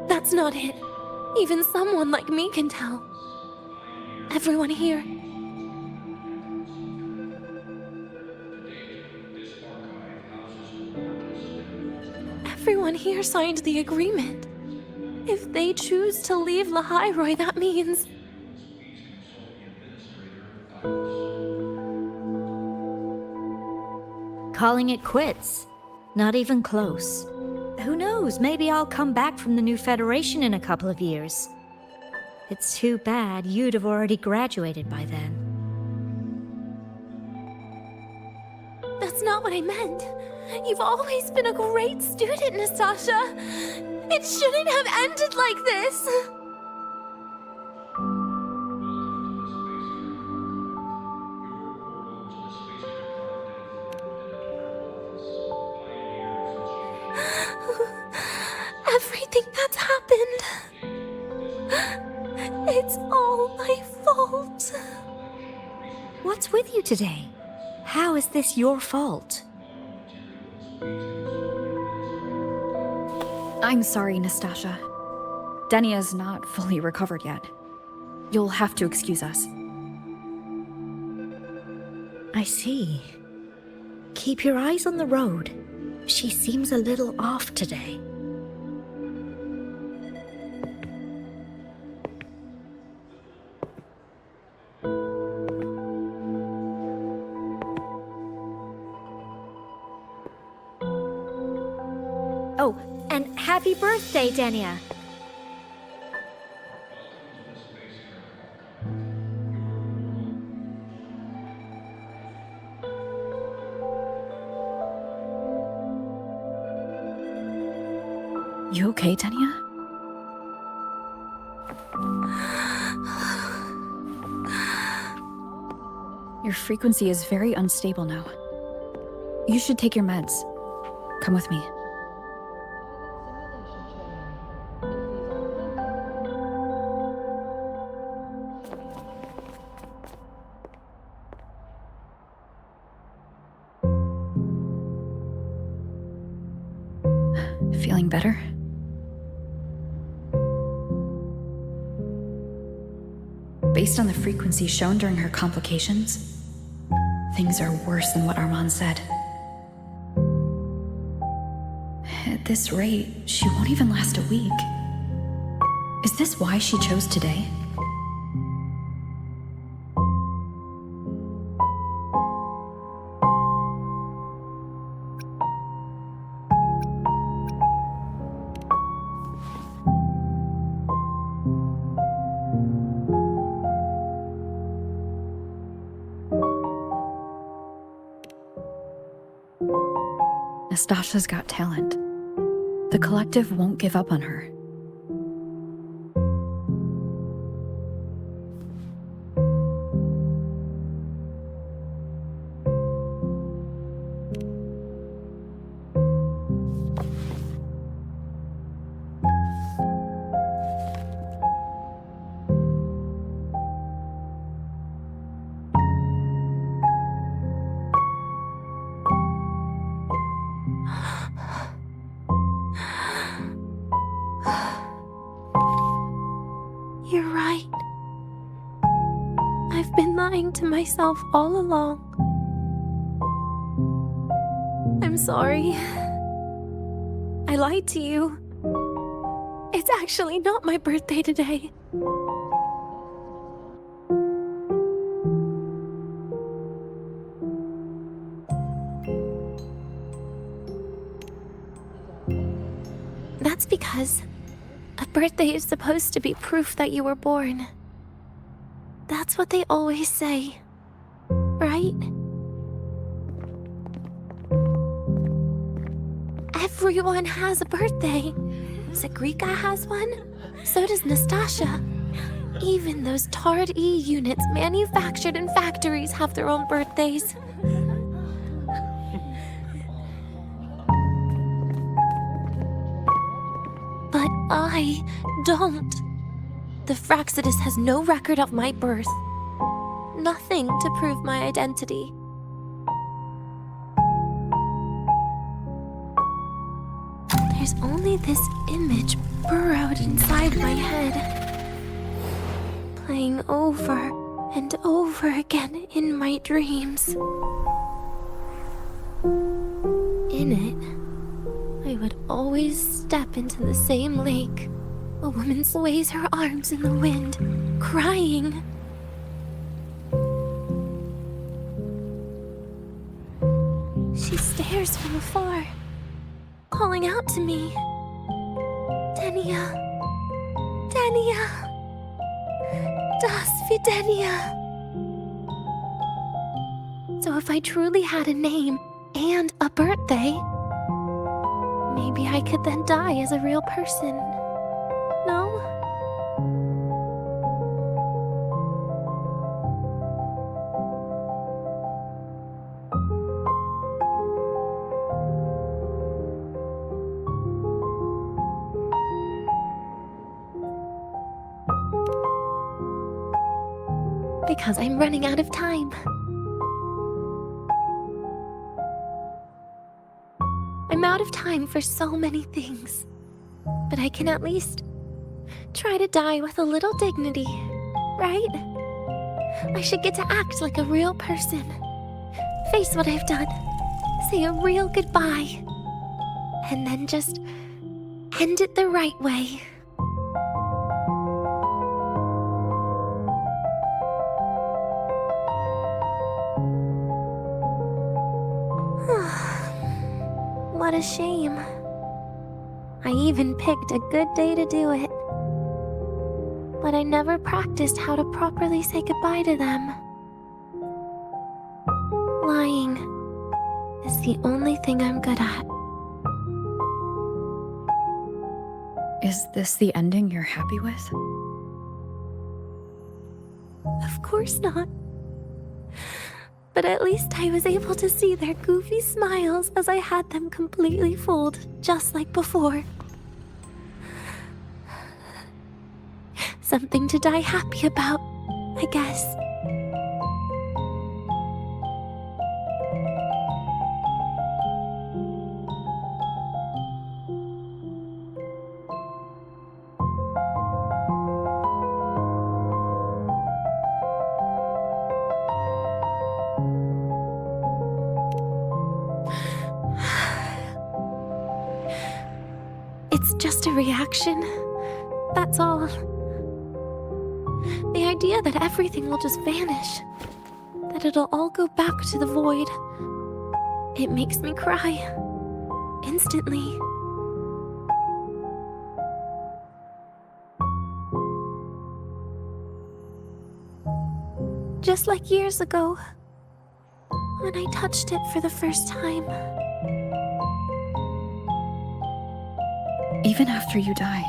that's not it. Even someone like me can tell. Everyone here. Everyone here signed the agreement. If they choose to leave Lahai-Roi, that means... calling it quits. Not even close. Who knows, maybe I'll come back from the new Federation in a couple of years. It's too bad you'd have already graduated by then. That's not what I meant. You've always been a great student, Nastasha. It shouldn't have ended like this. Everything that's happened, it's all my fault. What's with you today? How is this your fault? I'm sorry, Nastasha. Denia's not fully recovered yet. You'll have to excuse us. I see. Keep your eyes on the road. She seems a little off today. Oh, and happy birthday, Denia! You okay, Denia? Your frequency is very unstable now. You should take your meds. Come with me. Feeling better? Based on the frequency shown during her complications, things are worse than what Armand said. At this rate, she won't even last a week. Is this why she chose today? Nastasha's got talent. The collective won't give up on her. You're right. I've been lying to myself all along. I'm sorry. I lied to you. It's actually not my birthday today. That's because a birthday is supposed to be proof that you were born. That's what they always say, right? Everyone has a birthday. Zagrika has one, so does Nastasha. Even those tarred E units manufactured in factories have their own birthdays. But I don't. The Fraxidus has no record of my birth. Nothing to prove my identity. There's only this image burrowed inside my head, playing over and over again in my dreams. In it, I would always step into the same lake. A woman sways her arms in the wind, crying. She stares from afar, calling out to me. Denia. Denia. Das wie Denia. So if I truly had a name and a birthday, maybe I could then die as a real person. No? Because I'm running out of time. I'm out of time for so many things, but I can at least try to die with a little dignity, right? I should get to act like a real person, face what I've done, say a real goodbye, and then just end it the right way. What a shame. I even picked a good day to do it. But I never practiced how to properly say goodbye to them. Lying is the only thing I'm good at. Is this the ending you're happy with? Of course not. But at least I was able to see their goofy smiles as I had them completely fooled, just like before. Something to die happy about, I guess. It's just a reaction. That's all. The idea that everything will just vanish, that it'll all go back to the void, it makes me cry. Instantly. Just like years ago, when I touched it for the first time. Even after you die,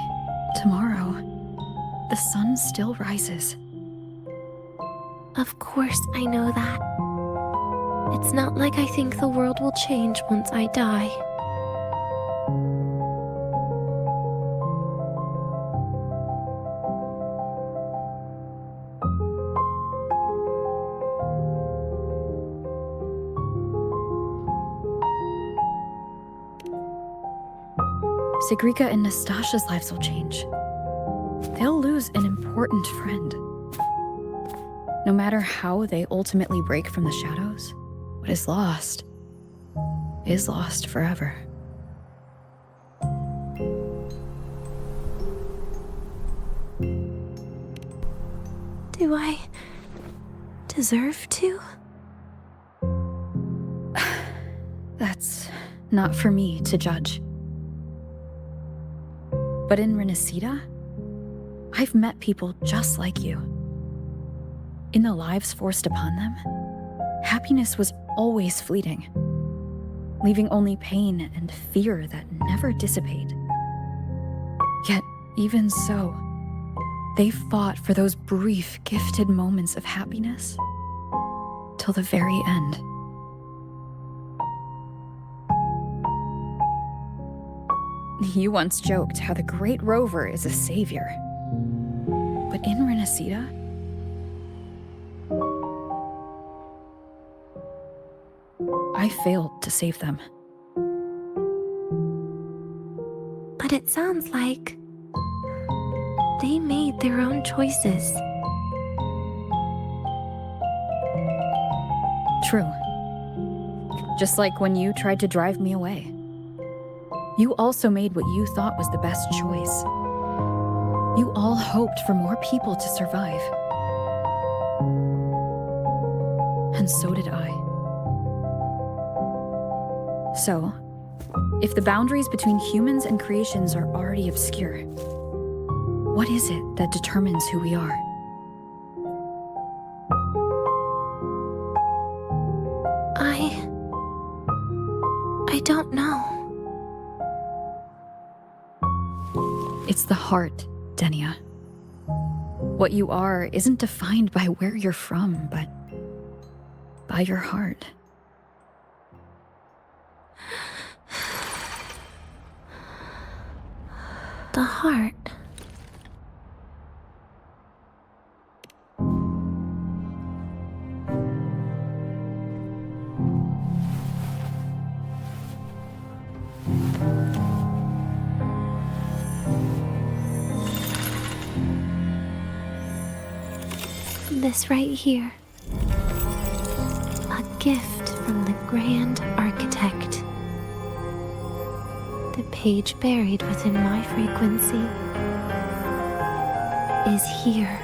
tomorrow, the sun still rises. Of course I know that. It's not like I think the world will change once I die. Sigrika and Nastasha's lives will change. They'll lose an important friend. No matter how they ultimately break from the shadows, what is lost forever. Do I deserve to? That's not for me to judge. But in Renacida, I've met people just like you. In the lives forced upon them, happiness was always fleeting, leaving only pain and fear that never dissipate. Yet, even so, they fought for those brief, gifted moments of happiness till the very end. You once joked how the great rover is a savior. But in Renacida, I failed to save them. But it sounds like they made their own choices. True. Just like when you tried to drive me away. You also made what you thought was the best choice. You all hoped for more people to survive. And so did I. So, if the boundaries between humans and creations are already obscure, what is it that determines who we are? I don't know. It's the heart, Denia. What you are isn't defined by where you're from, but by your heart. The heart. This right here. A gift from the Grand Architect. The page buried within my frequency is here.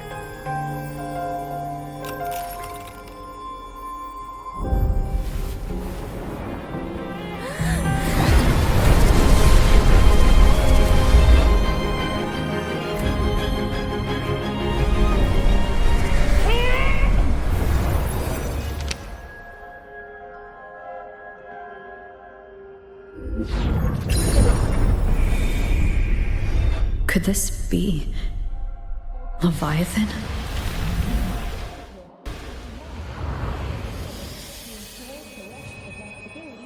Could this be Leviathan?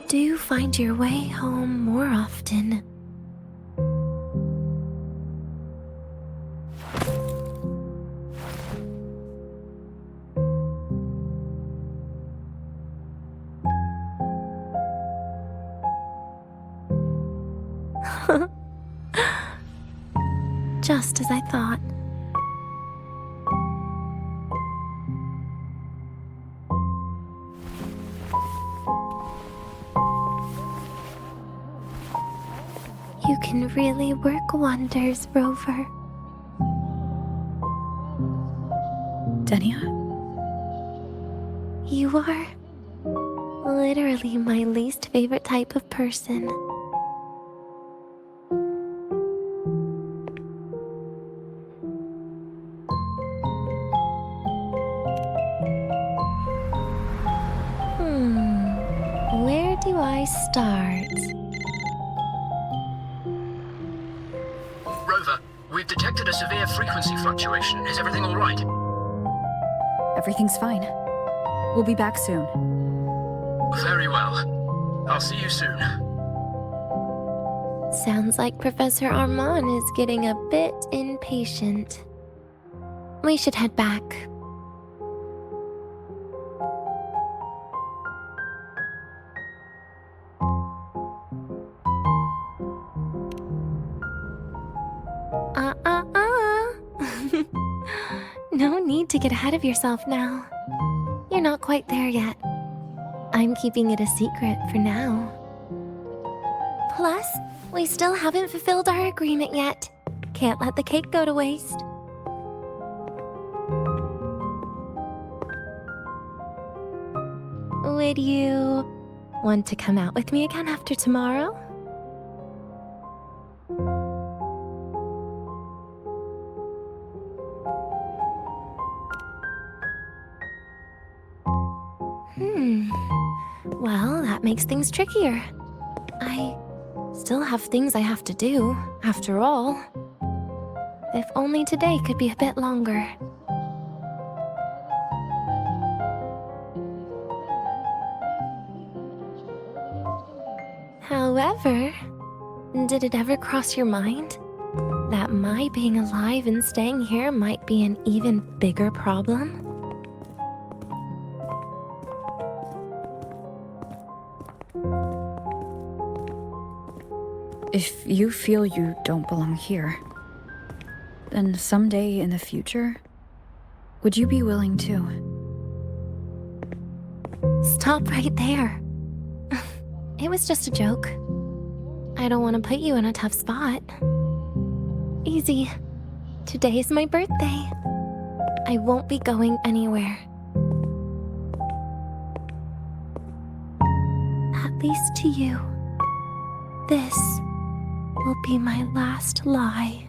Do you find your way home more often? Just as I thought. You can really work wonders, Rover. Denia? You are literally my least favorite type of person. Where do I start? Rover, we've detected a severe frequency fluctuation. Is everything all right? Everything's fine. We'll be back soon. Very well. I'll see you soon. Sounds like Professor Armand is getting a bit impatient. We should head back. No need to get ahead of yourself now. You're not quite there yet. I'm keeping it a secret for now. Plus, we still haven't fulfilled our agreement yet. Can't let the cake go to waste. Would you want to come out with me again after tomorrow? Well, that makes things trickier. I still have things I have to do, after all. If only today could be a bit longer. However, did it ever cross your mind that my being alive and staying here might be an even bigger problem? If you feel you don't belong here, then someday in the future, would you be willing to? Stop right there. It was just a joke. I don't want to put you in a tough spot. Easy. Today is my birthday. I won't be going anywhere. At least to you. This will be my last lie.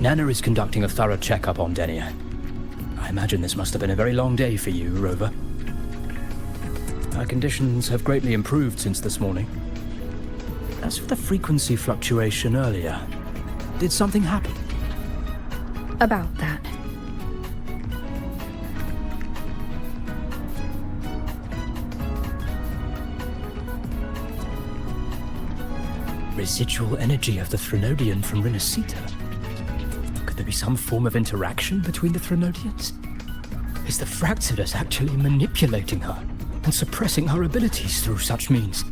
Nana is conducting a thorough checkup on Denia. I imagine this must have been a very long day for you, Rover. Her conditions have greatly improved since this morning. As for the frequency fluctuation earlier, did something happen? About that. Residual energy of the Threnodian from Renacita. Could there be some form of interaction between the Threnodians? Is the Fractsidus actually manipulating her and suppressing her abilities through such means?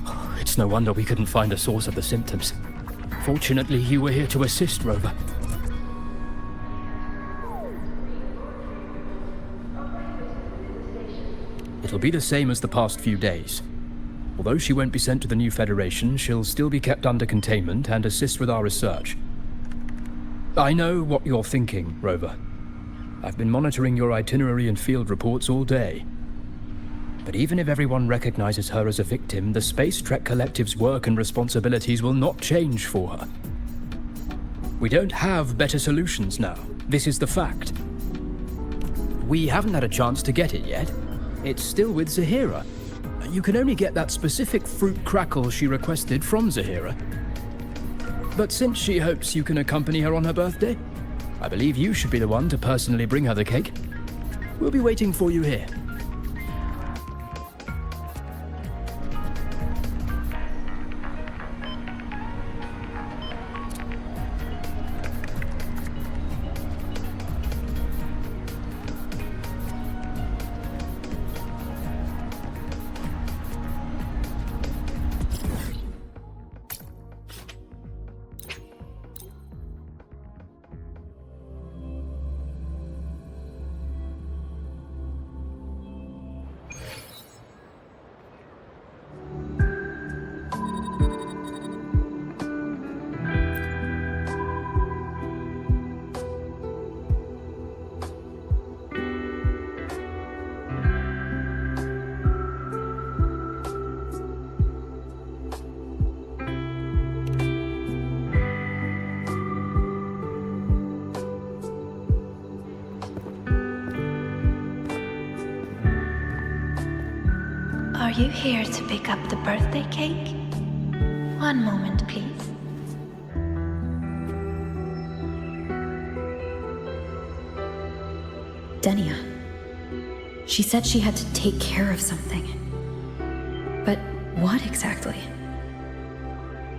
Oh, it's It's no wonder we couldn't find the source of the symptoms. Fortunately, you were here to assist, Rover. It'll be the same as the past few days. Although she won't be sent to the new Federation, she'll still be kept under containment and assist with our research. I know what you're thinking, Rover. I've been monitoring your itinerary and field reports all day. But even if everyone recognizes her as a victim, the Space Trek Collective's work and responsibilities will not change for her. We don't have better solutions now. This is the fact. We haven't had a chance to get it yet. It's still with Zahira. You can only get that specific fruit crackle she requested from Zahira. But since she hopes you can accompany her on her birthday, I believe you should be the one to personally bring her the cake. We'll be waiting for you here. Are you here to pick up the birthday cake? One moment, please. Denia. She said she had to take care of something. But what exactly?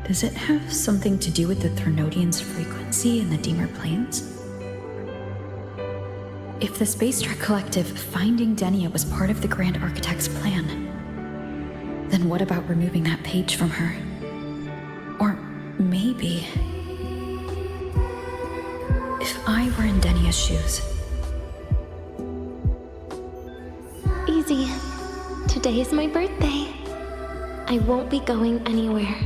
Does it have something to do with the Threnodian's frequency in the Deemer Plains? If the Space Trek Collective finding Denia was part of the Grand Architect's plan, then what about removing that page from her? Or maybe... if I were in Denia's shoes... Easy. Today is my birthday. I won't be going anywhere.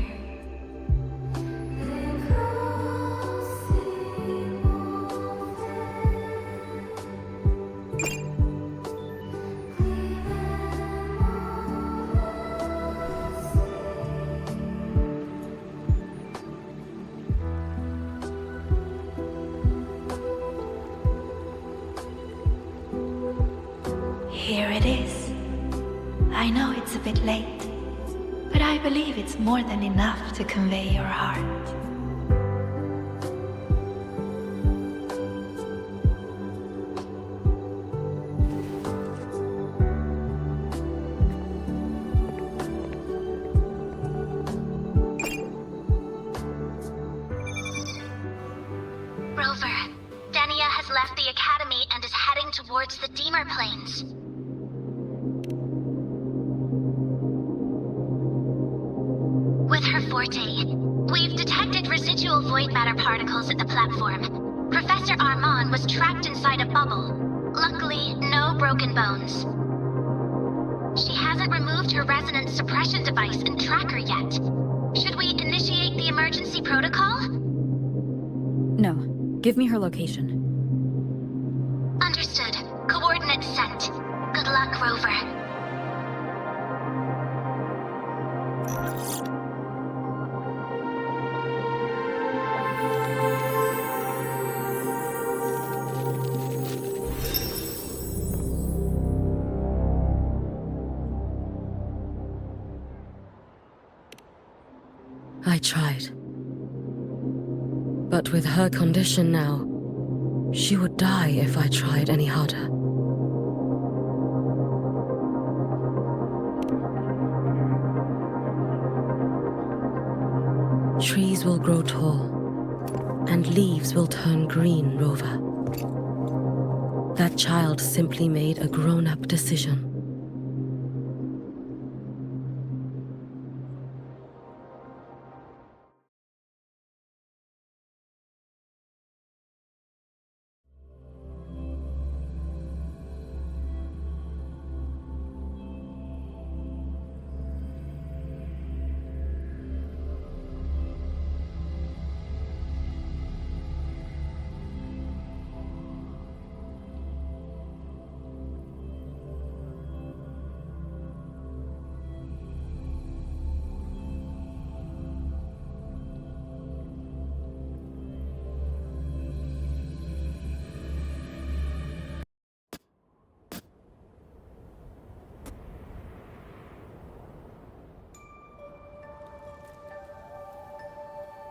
Here it is. I know it's a bit late, but I believe it's more than enough to convey your heart. Rover, Denia has left the Academy and is heading towards the Deemer Plains. With her forte, we've detected residual void matter particles at the platform. Professor Armand was trapped inside a bubble. Luckily, no broken bones. She hasn't removed her resonance suppression device and tracker yet. Should we initiate the emergency protocol? No. Give me her location. Understood. Coordinates sent. Good luck, Rover. I tried. But with her condition now, she would die if I tried any harder. Trees will grow tall, and leaves will turn green, Rover. That child simply made a grown-up decision.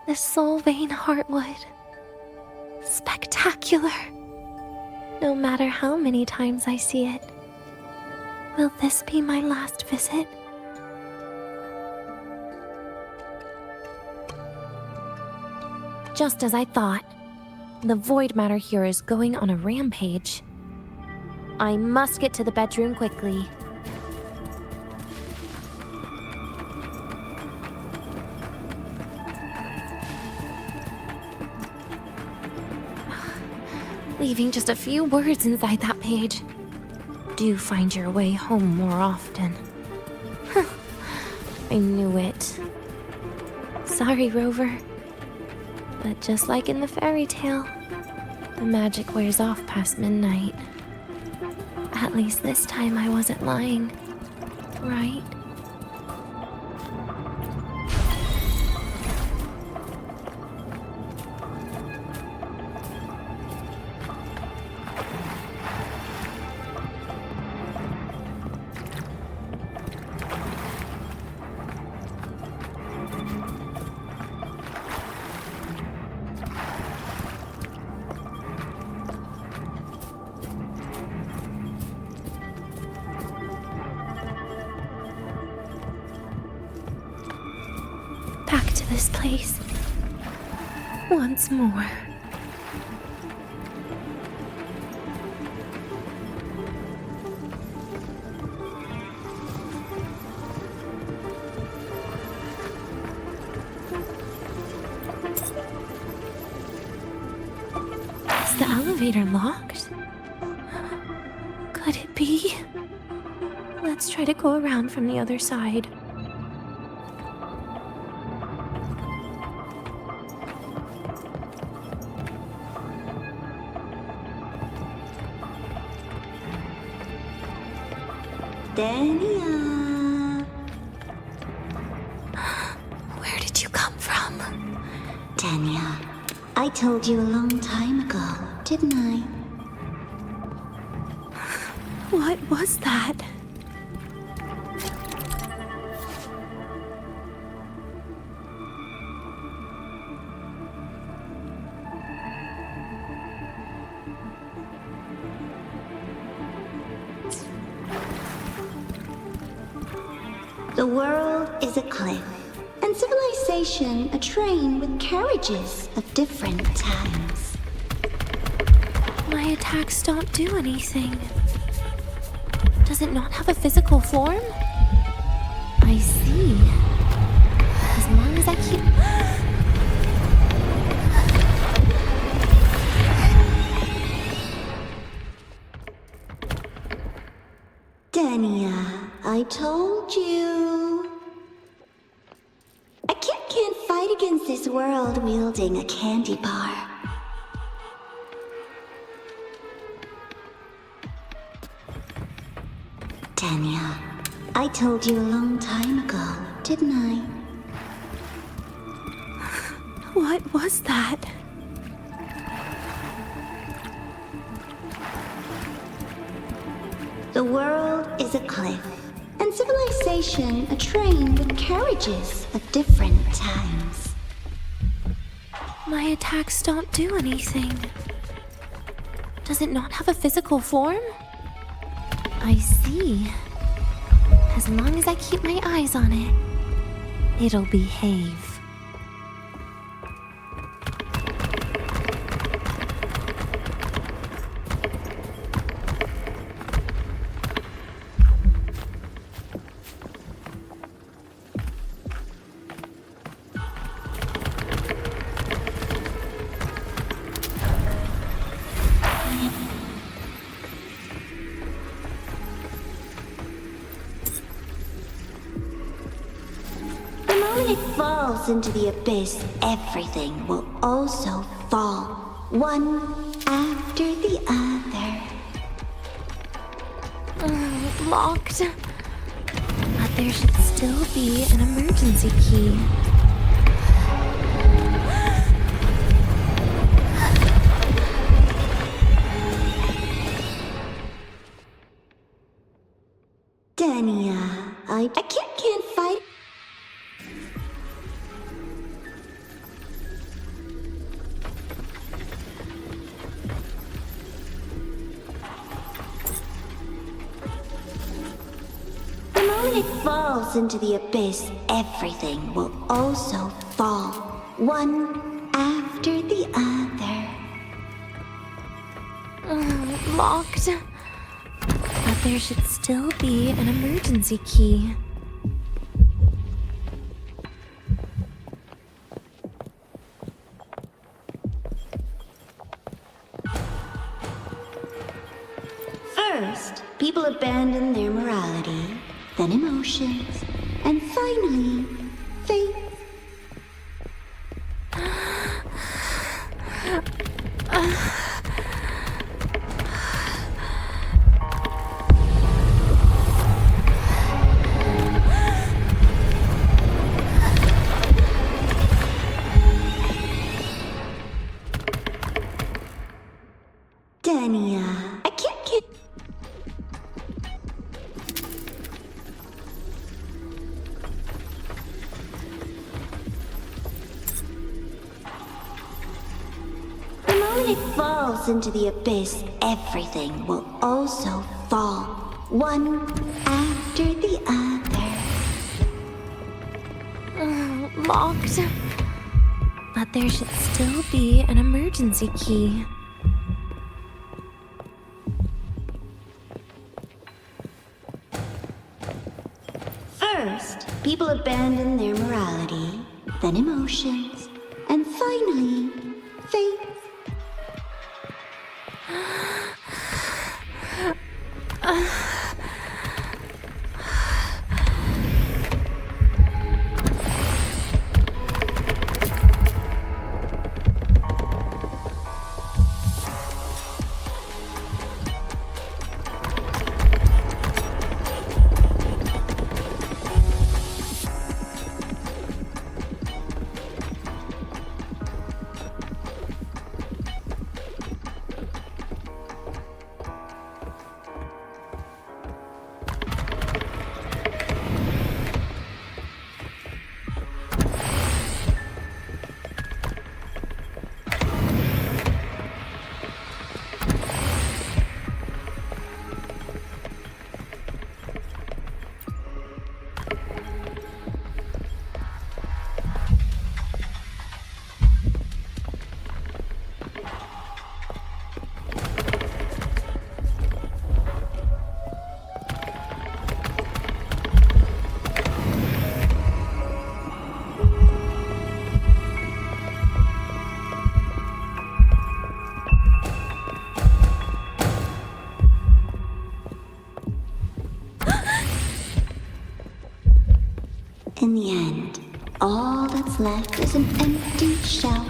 The soul vein heartwood. Spectacular. No matter how many times I see it. Will this be my last visit? Just as I thought. The void matter here is going on a rampage. I must get to the bedroom quickly. Leaving just a few words inside that page. Do find your way home more often. I knew it. Sorry, Rover. But just like in the fairy tale, the magic wears off past midnight. At least this time I wasn't lying, right? This place once more. Is the elevator locked? Could it be? Let's try to go around from the other side. Denia! Where did you come from? Denia, I told you a long time ago, didn't I? What was that? The world is a cliff, and civilization a train with carriages of different times. My attacks don't do anything. Does it not have a physical form? I see. As long as I keep... Denia, I told you. A kid can't fight against this world wielding a candy bar. Denia, I told you a long time ago, didn't I? What was that? The world is a cliff, and civilization a train with carriages of different times. My attacks don't do anything. Does it not have a physical form? I see. As long as I keep my eyes on it, it'll behave. When it falls into the abyss, everything will also fall, one after the other. Locked. But there should still be an emergency key. Denia, I can't fight. moment it falls into the abyss, everything will also fall, one after the other. Locked. But there should still be an emergency key. First, people abandon their morality, then emotions, and finally, faith. Denia, I can't get... The moment it falls into the abyss, everything will also fall, one after the other. Locked. But there should still be an emergency key. First, people abandon their morality, then emotions, and finally, faith. In the end, all that's left is an empty shell.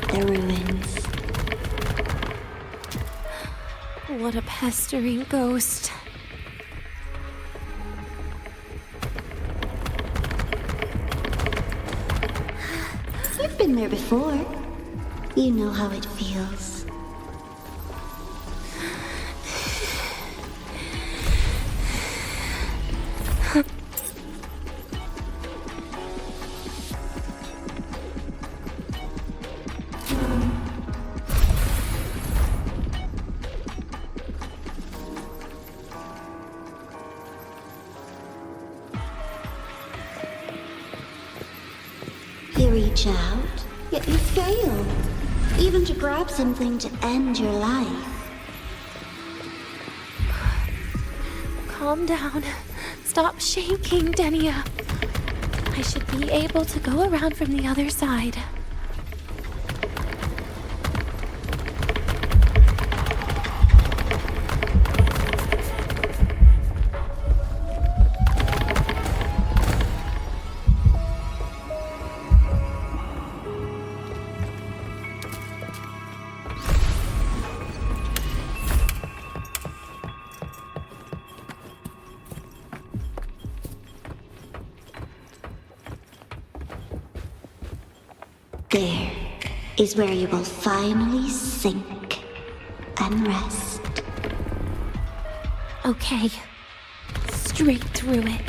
The ruins. What a pestering ghost. You've been there before. You know how it feels. You reach out, yet you fail. Even to grab something to end your life. Calm down. Stop shaking, Denia. I should be able to go around from the other side. There is where you will finally sink and rest. Okay. Straight through it.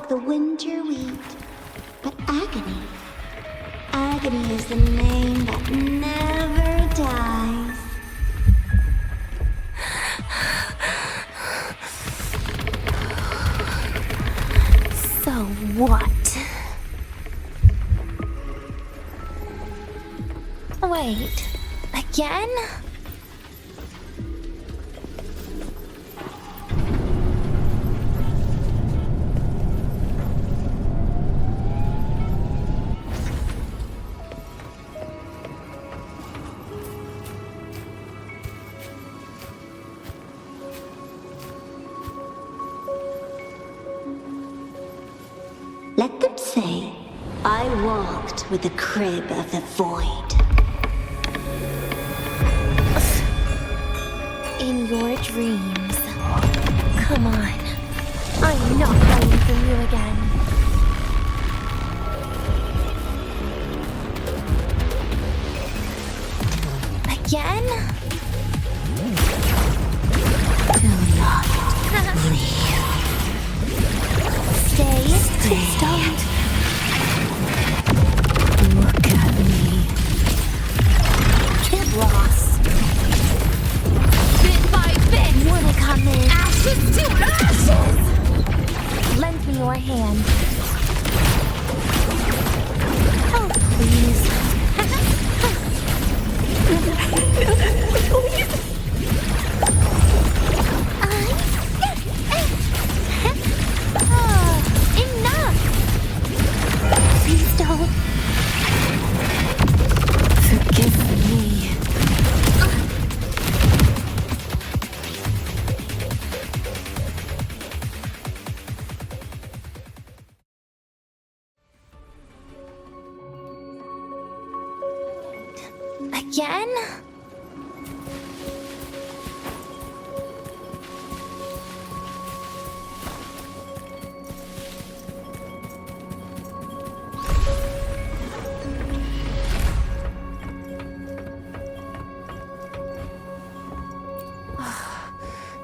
like the winter wheat. But agony. Agony is the name that never dies. So what? Wait, again? Let them say, I walked with the crib of the void. In your dreams. Come on. I'm not running from you again. Again? Do not leave. Stay. Please don't. Look at me. Get lost. Bit by bit. Wanna come in? Ashes to ashes! Lend me your hand. Oh, please. Enough! Please don't. Forgive me. Again?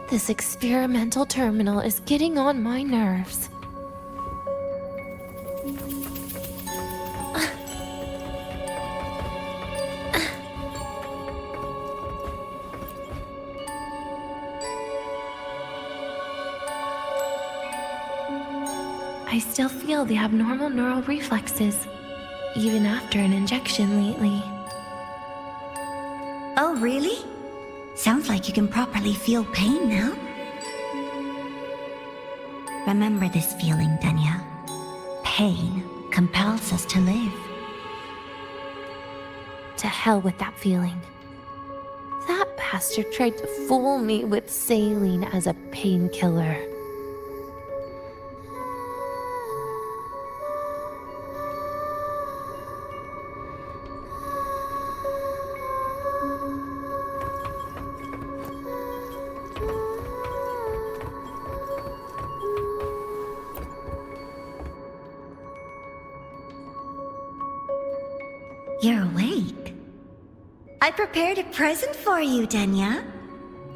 This experimental terminal is getting on my nerves. I still feel the abnormal neural reflexes, even after an injection lately. Oh, really? Sounds like you can properly feel pain now. Remember this feeling, Denia. Pain compels us to live. To hell with that feeling. That bastard tried to fool me with saline as a painkiller. You're awake. I prepared a present for you, Denia.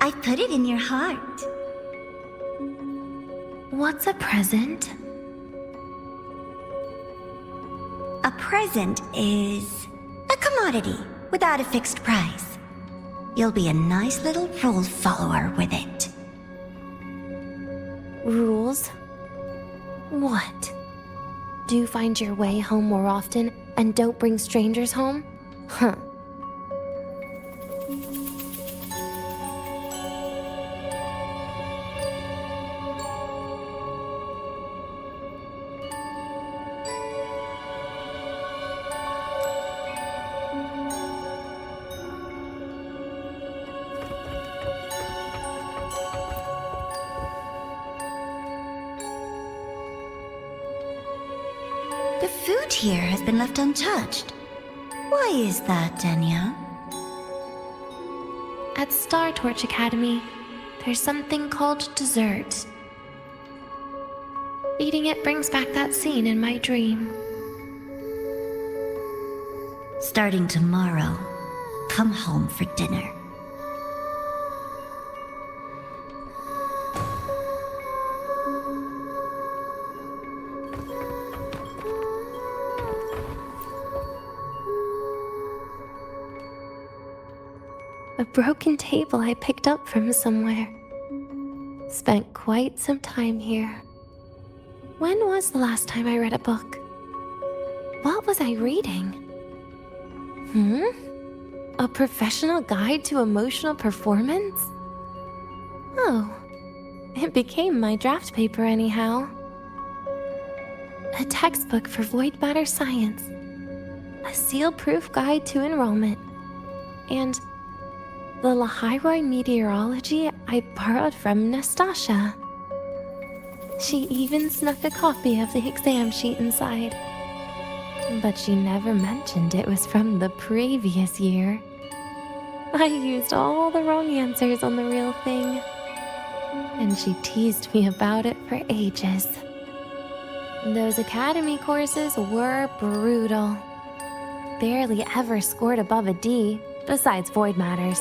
I put it in your heart. What's a present? A present is a commodity without a fixed price. You'll be a nice little rule follower with it. Rules? What? Do you find your way home more often and don't bring strangers home? Huh. The food here has been left untouched. Why is that, Denia? At Star Torch Academy, there's something called dessert. Eating it brings back that scene in my dream. Starting tomorrow, come home for dinner. A broken table I picked up from somewhere. Spent quite some time here. When was the last time I read a book? What was I reading? A professional guide to emotional performance? Oh, it became my draft paper anyhow. A textbook for void matter science. A seal-proof guide to enrollment. And the Lahai-Roi meteorology I borrowed from Nastasha. She even snuck a copy of the exam sheet inside. But she never mentioned it was from the previous year. I used all the wrong answers on the real thing. And she teased me about it for ages. Those academy courses were brutal. Barely ever scored above a D, besides void matters.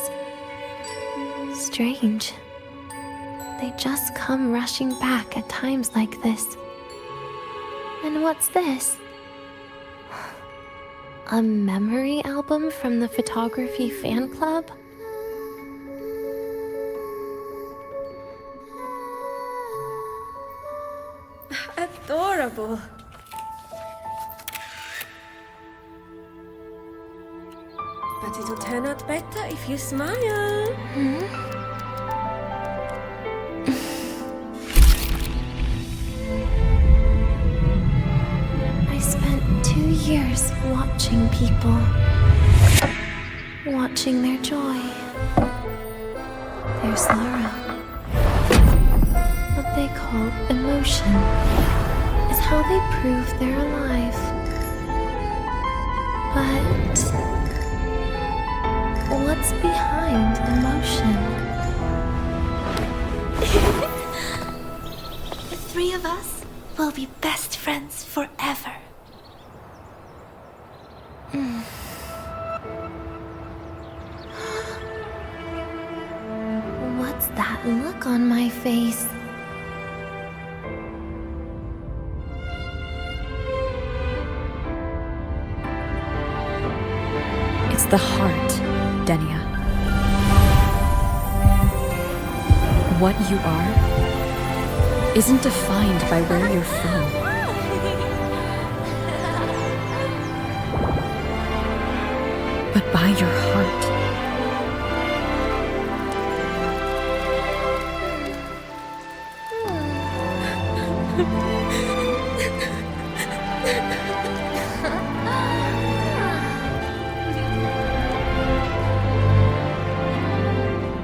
Strange. They just come rushing back at times like this. And what's this? A memory album from the photography fan club? Adorable. But it'll turn out better if you smile. I spent 2 years watching people. Watching their joy. Their sorrow. What they call emotion is how they prove they're alive. But what's behind emotion? The three of us will be best friends forever. What's that look on my face? It's the heart, Denia. What you are isn't defined by where you're from. But by your heart.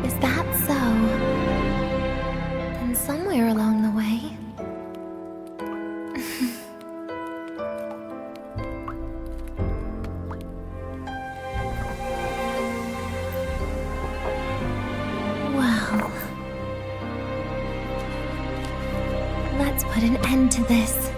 Is that so? Then somewhere along the way... Well... Let's put an end to this.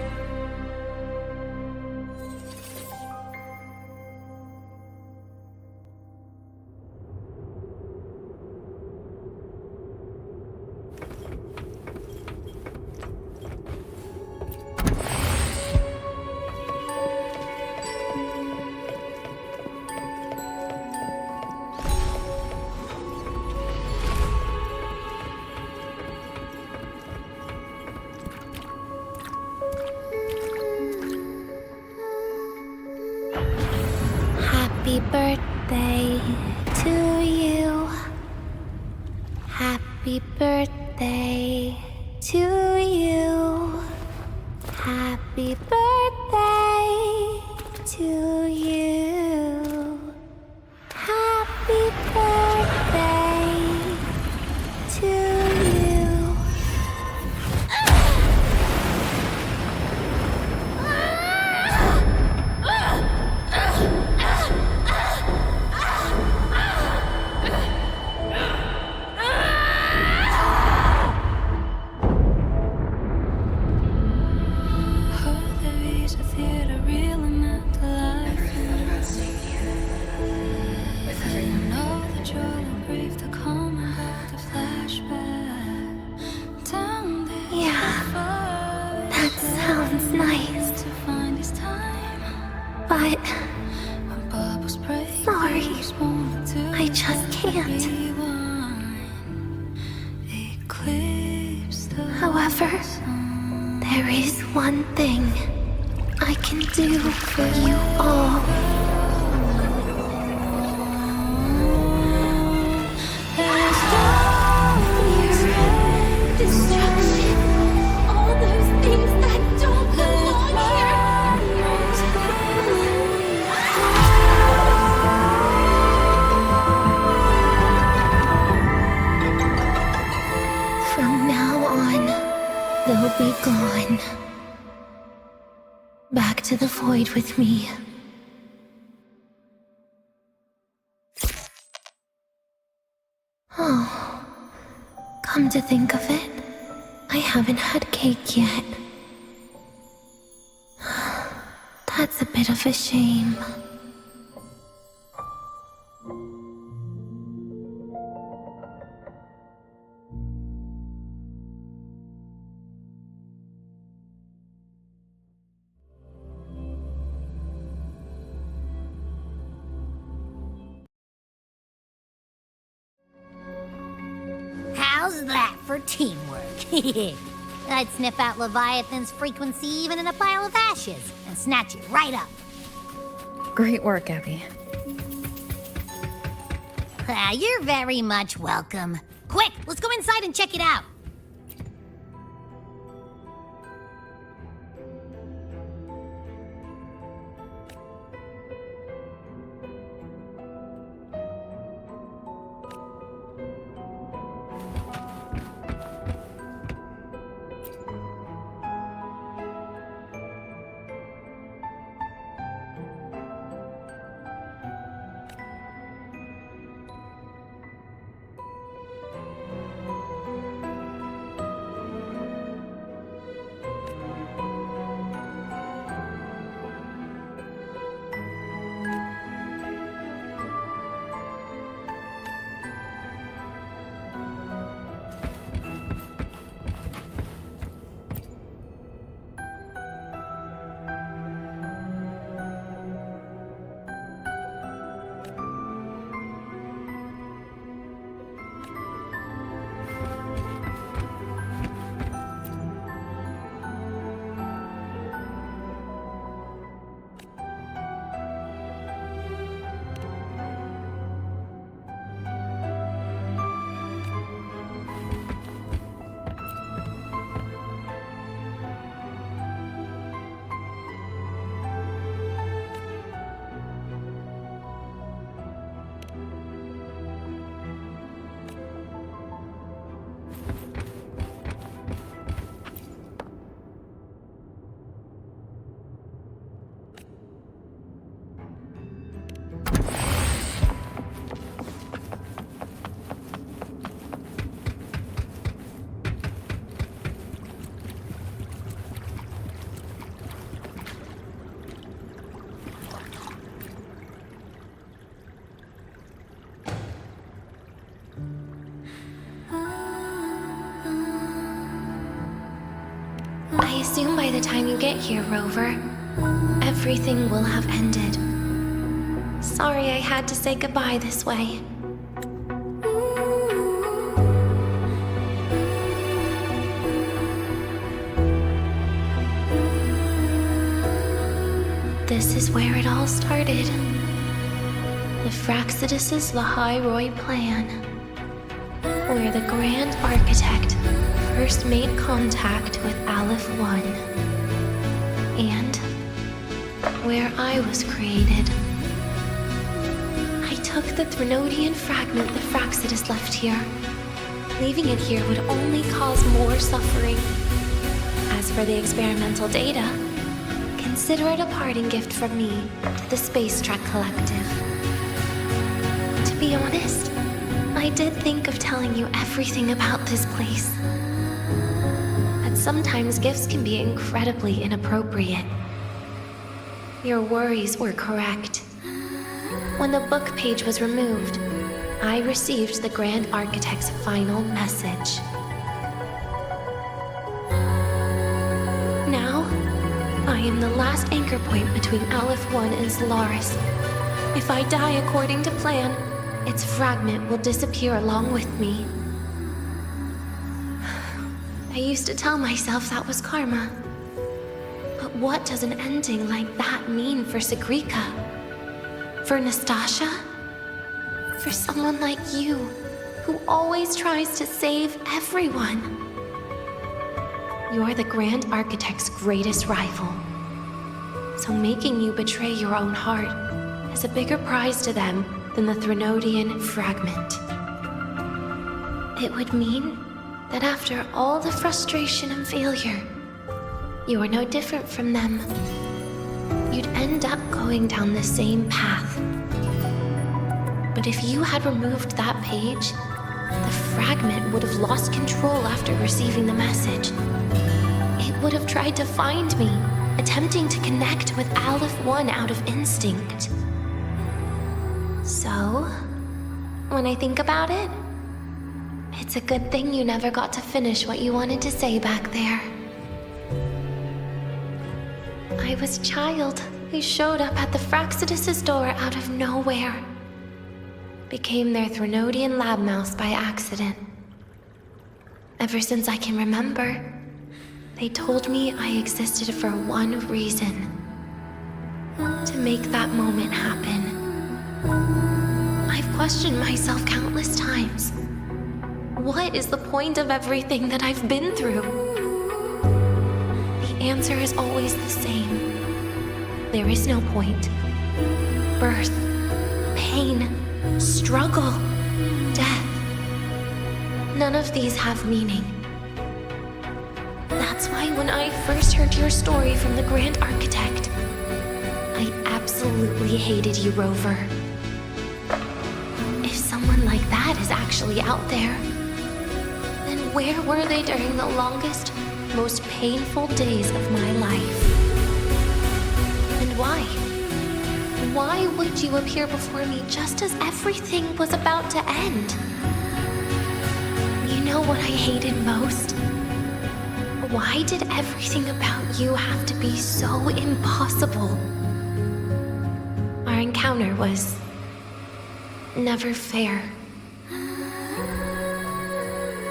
Happy birthday to you. Happy birthday to you. Happy birthday to you. Happy birthday to you. But... sorry, I just can't. There is one thing I can do for you all. Destruction. All those things that don't belong here. From now on, they'll be gone. Back to the void with me. Oh, come to think of it, I haven't had cake yet. That's a bit of a shame. How's that for teamwork? I'd sniff out Leviathan's frequency even in a pile of ashes and snatch it right up. Great work, Abby. You're very much welcome. Quick, let's go inside and check it out. I assume by the time you get here, Rover, everything will have ended. Sorry I had to say goodbye this way. This is where it all started. The Fraxidus' Lahai-Roi plan, where the Grand Architect first made contact with Aleph-1, and where I was created. I took the Threnodian fragment the Fraxidus left here. Leaving it here would only cause more suffering. As for the experimental data, consider it a parting gift from me to the Space Trek Collective. To be honest, I did think of telling you everything about this place. But sometimes gifts can be incredibly inappropriate. Your worries were correct. When the book page was removed, I received the Grand Architect's final message. Now, I am the last anchor point between Aleph-1 and Solaris. If I die according to plan, its fragment will disappear along with me. I used to tell myself that was karma. But what does an ending like that mean for Segrika? For Nastasha? For someone like you, who always tries to save everyone? You're the Grand Architect's greatest rival. So making you betray your own heart is a bigger prize to them than the Threnodian fragment. It would mean that after all the frustration and failure, you are no different from them. You'd end up going down the same path. But if you had removed that page, the fragment would have lost control after receiving the message. It would have tried to find me, attempting to connect with Aleph 1 out of instinct. So, when I think about it, it's a good thing you never got to finish what you wanted to say back there. I was a child who showed up at the Fraxidus' door out of nowhere. Became their Threnodian lab mouse by accident. Ever since I can remember, they told me I existed for one reason. To make that moment happen. I've questioned myself countless times. What is the point of everything that I've been through? The answer is always the same. There is no point. Birth, pain, struggle, death. None of these have meaning. That's why when I first heard your story from the Grand Architect, I absolutely hated you, Rover. If someone like that is actually out there, then where were they during the longest, most painful days of my life? And why? Why would you appear before me just as everything was about to end? You know what I hated most? Why did everything about you have to be so impossible? Our encounter was never fair.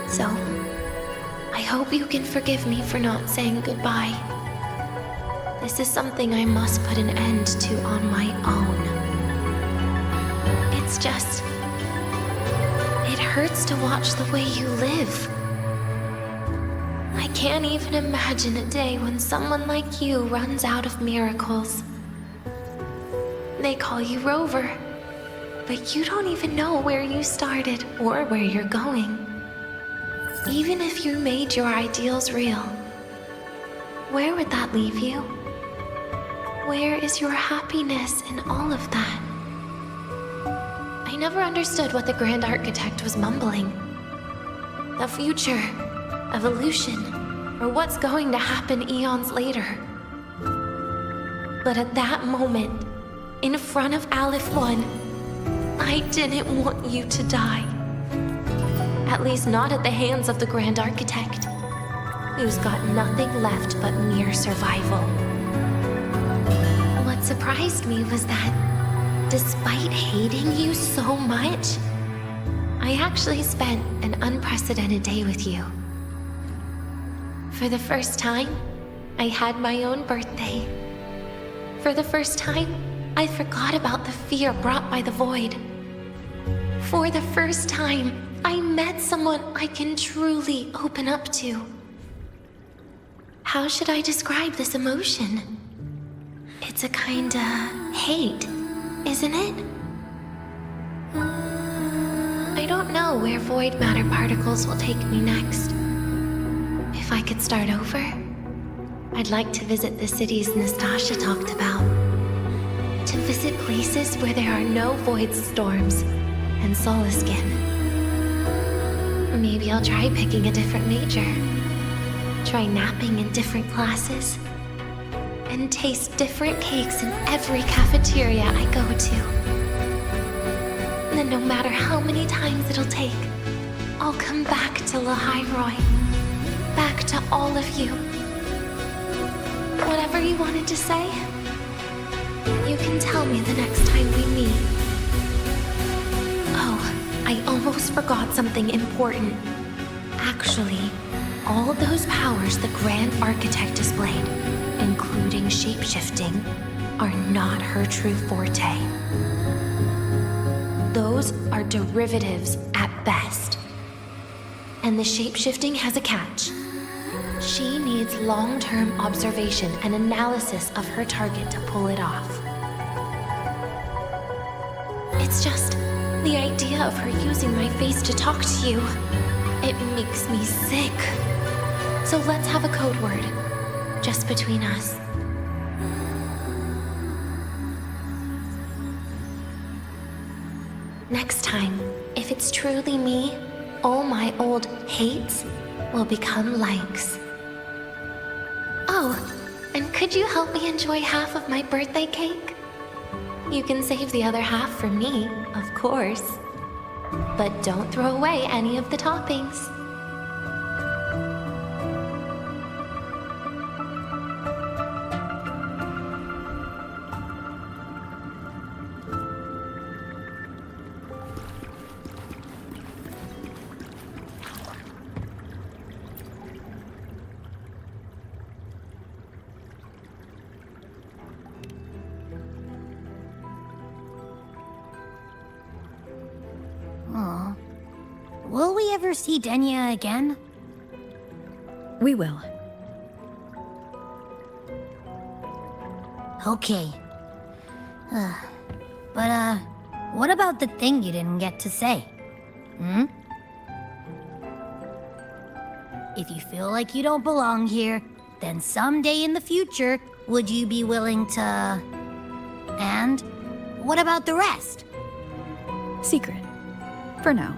So, I hope you can forgive me for not saying goodbye. This is something I must put an end to on my own. It's just... it hurts to watch the way you live. I can't even imagine a day when someone like you runs out of miracles. They call you Rover, but you don't even know where you started or where you're going. Even if you made your ideals real, where would that leave you? Where is your happiness in all of that? I never understood what the Grand Architect was mumbling. The future, evolution, or what's going to happen eons later. But at that moment, in front of Aleph 1, I didn't want you to die. At least not at the hands of the Grand Architect, who's got nothing left but mere survival. What surprised me was that, despite hating you so much, I actually spent an unprecedented day with you. For the first time, I had my own birthday. For the first time, I forgot about the fear brought by the void. For the first time, I met someone I can truly open up to. How should I describe this emotion? It's a kinda hate, isn't it? I don't know where void matter particles will take me next. If I could start over, I'd like to visit the cities Nastasha talked about. To visit places where there are no void storms and Solaskin. Maybe I'll try picking a different major. Try napping in different classes. And taste different cakes in every cafeteria I go to. Then no matter how many times it'll take, I'll come back to Lahai-Roi. Back to all of you. Whatever you wanted to say, you can tell me the next time we meet. Oh, I almost forgot something important. Actually, all those powers the Grand Architect displayed, including shapeshifting, are not her true forte. Those are derivatives at best. And the shapeshifting has a catch. She needs long-term observation and analysis of her target to pull it off. It's just the idea of her using my face to talk to you. It makes me sick. So let's have a code word, just between us. Next time, if it's truly me, all my old hates will become likes. Oh, and could you help me enjoy half of my birthday cake? You can save the other half for me, of course. But don't throw away any of the toppings. Aw. Will we ever see Denia again? We will. Okay. But, what about the thing you didn't get to say? Hmm? If you feel like you don't belong here, then someday in the future, would you be willing to... And what about the rest? Secret. For now.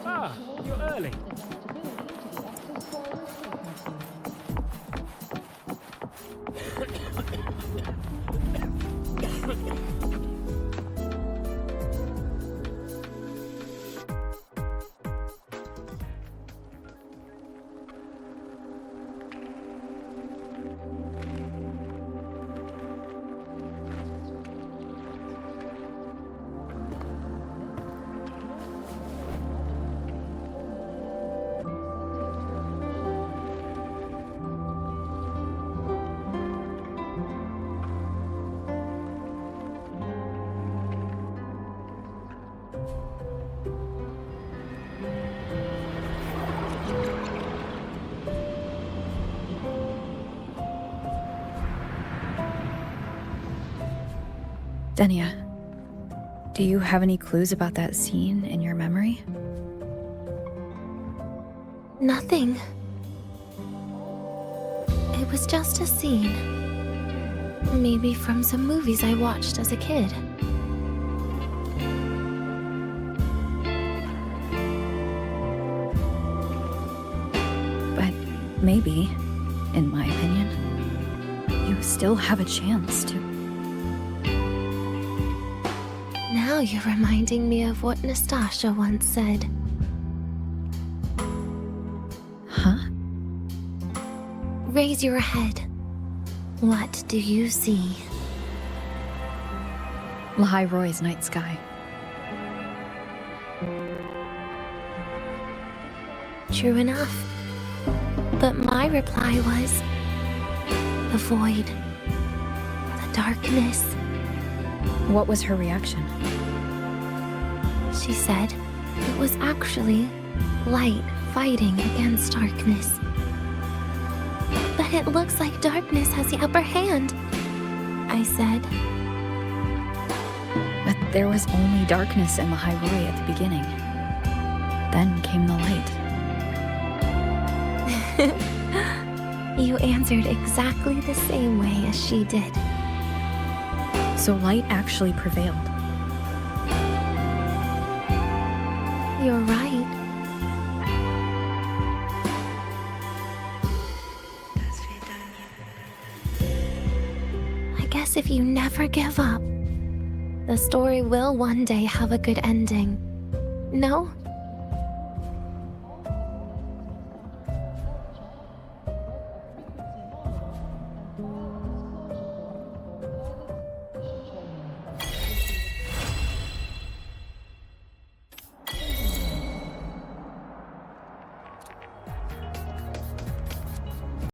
Ah, you're early. Denia, do you have any clues about that scene in your memory? Nothing. It was just a scene. Maybe from some movies I watched as a kid. But maybe, in my opinion, you still have a chance to... Now you're reminding me of what Nastasha once said. Huh? Raise your head. What do you see? Lahai-Roi's night sky. true enough. But my reply was the void, the darkness. What was her reaction? She said it was actually light fighting against darkness. But it looks like darkness has the upper hand, I said. But there was only darkness in Lahai-Roi at the beginning. Then came the light. You answered exactly the same way as she did. So light actually prevailed. You're right. I guess if you never give up, the story will one day have a good ending. No?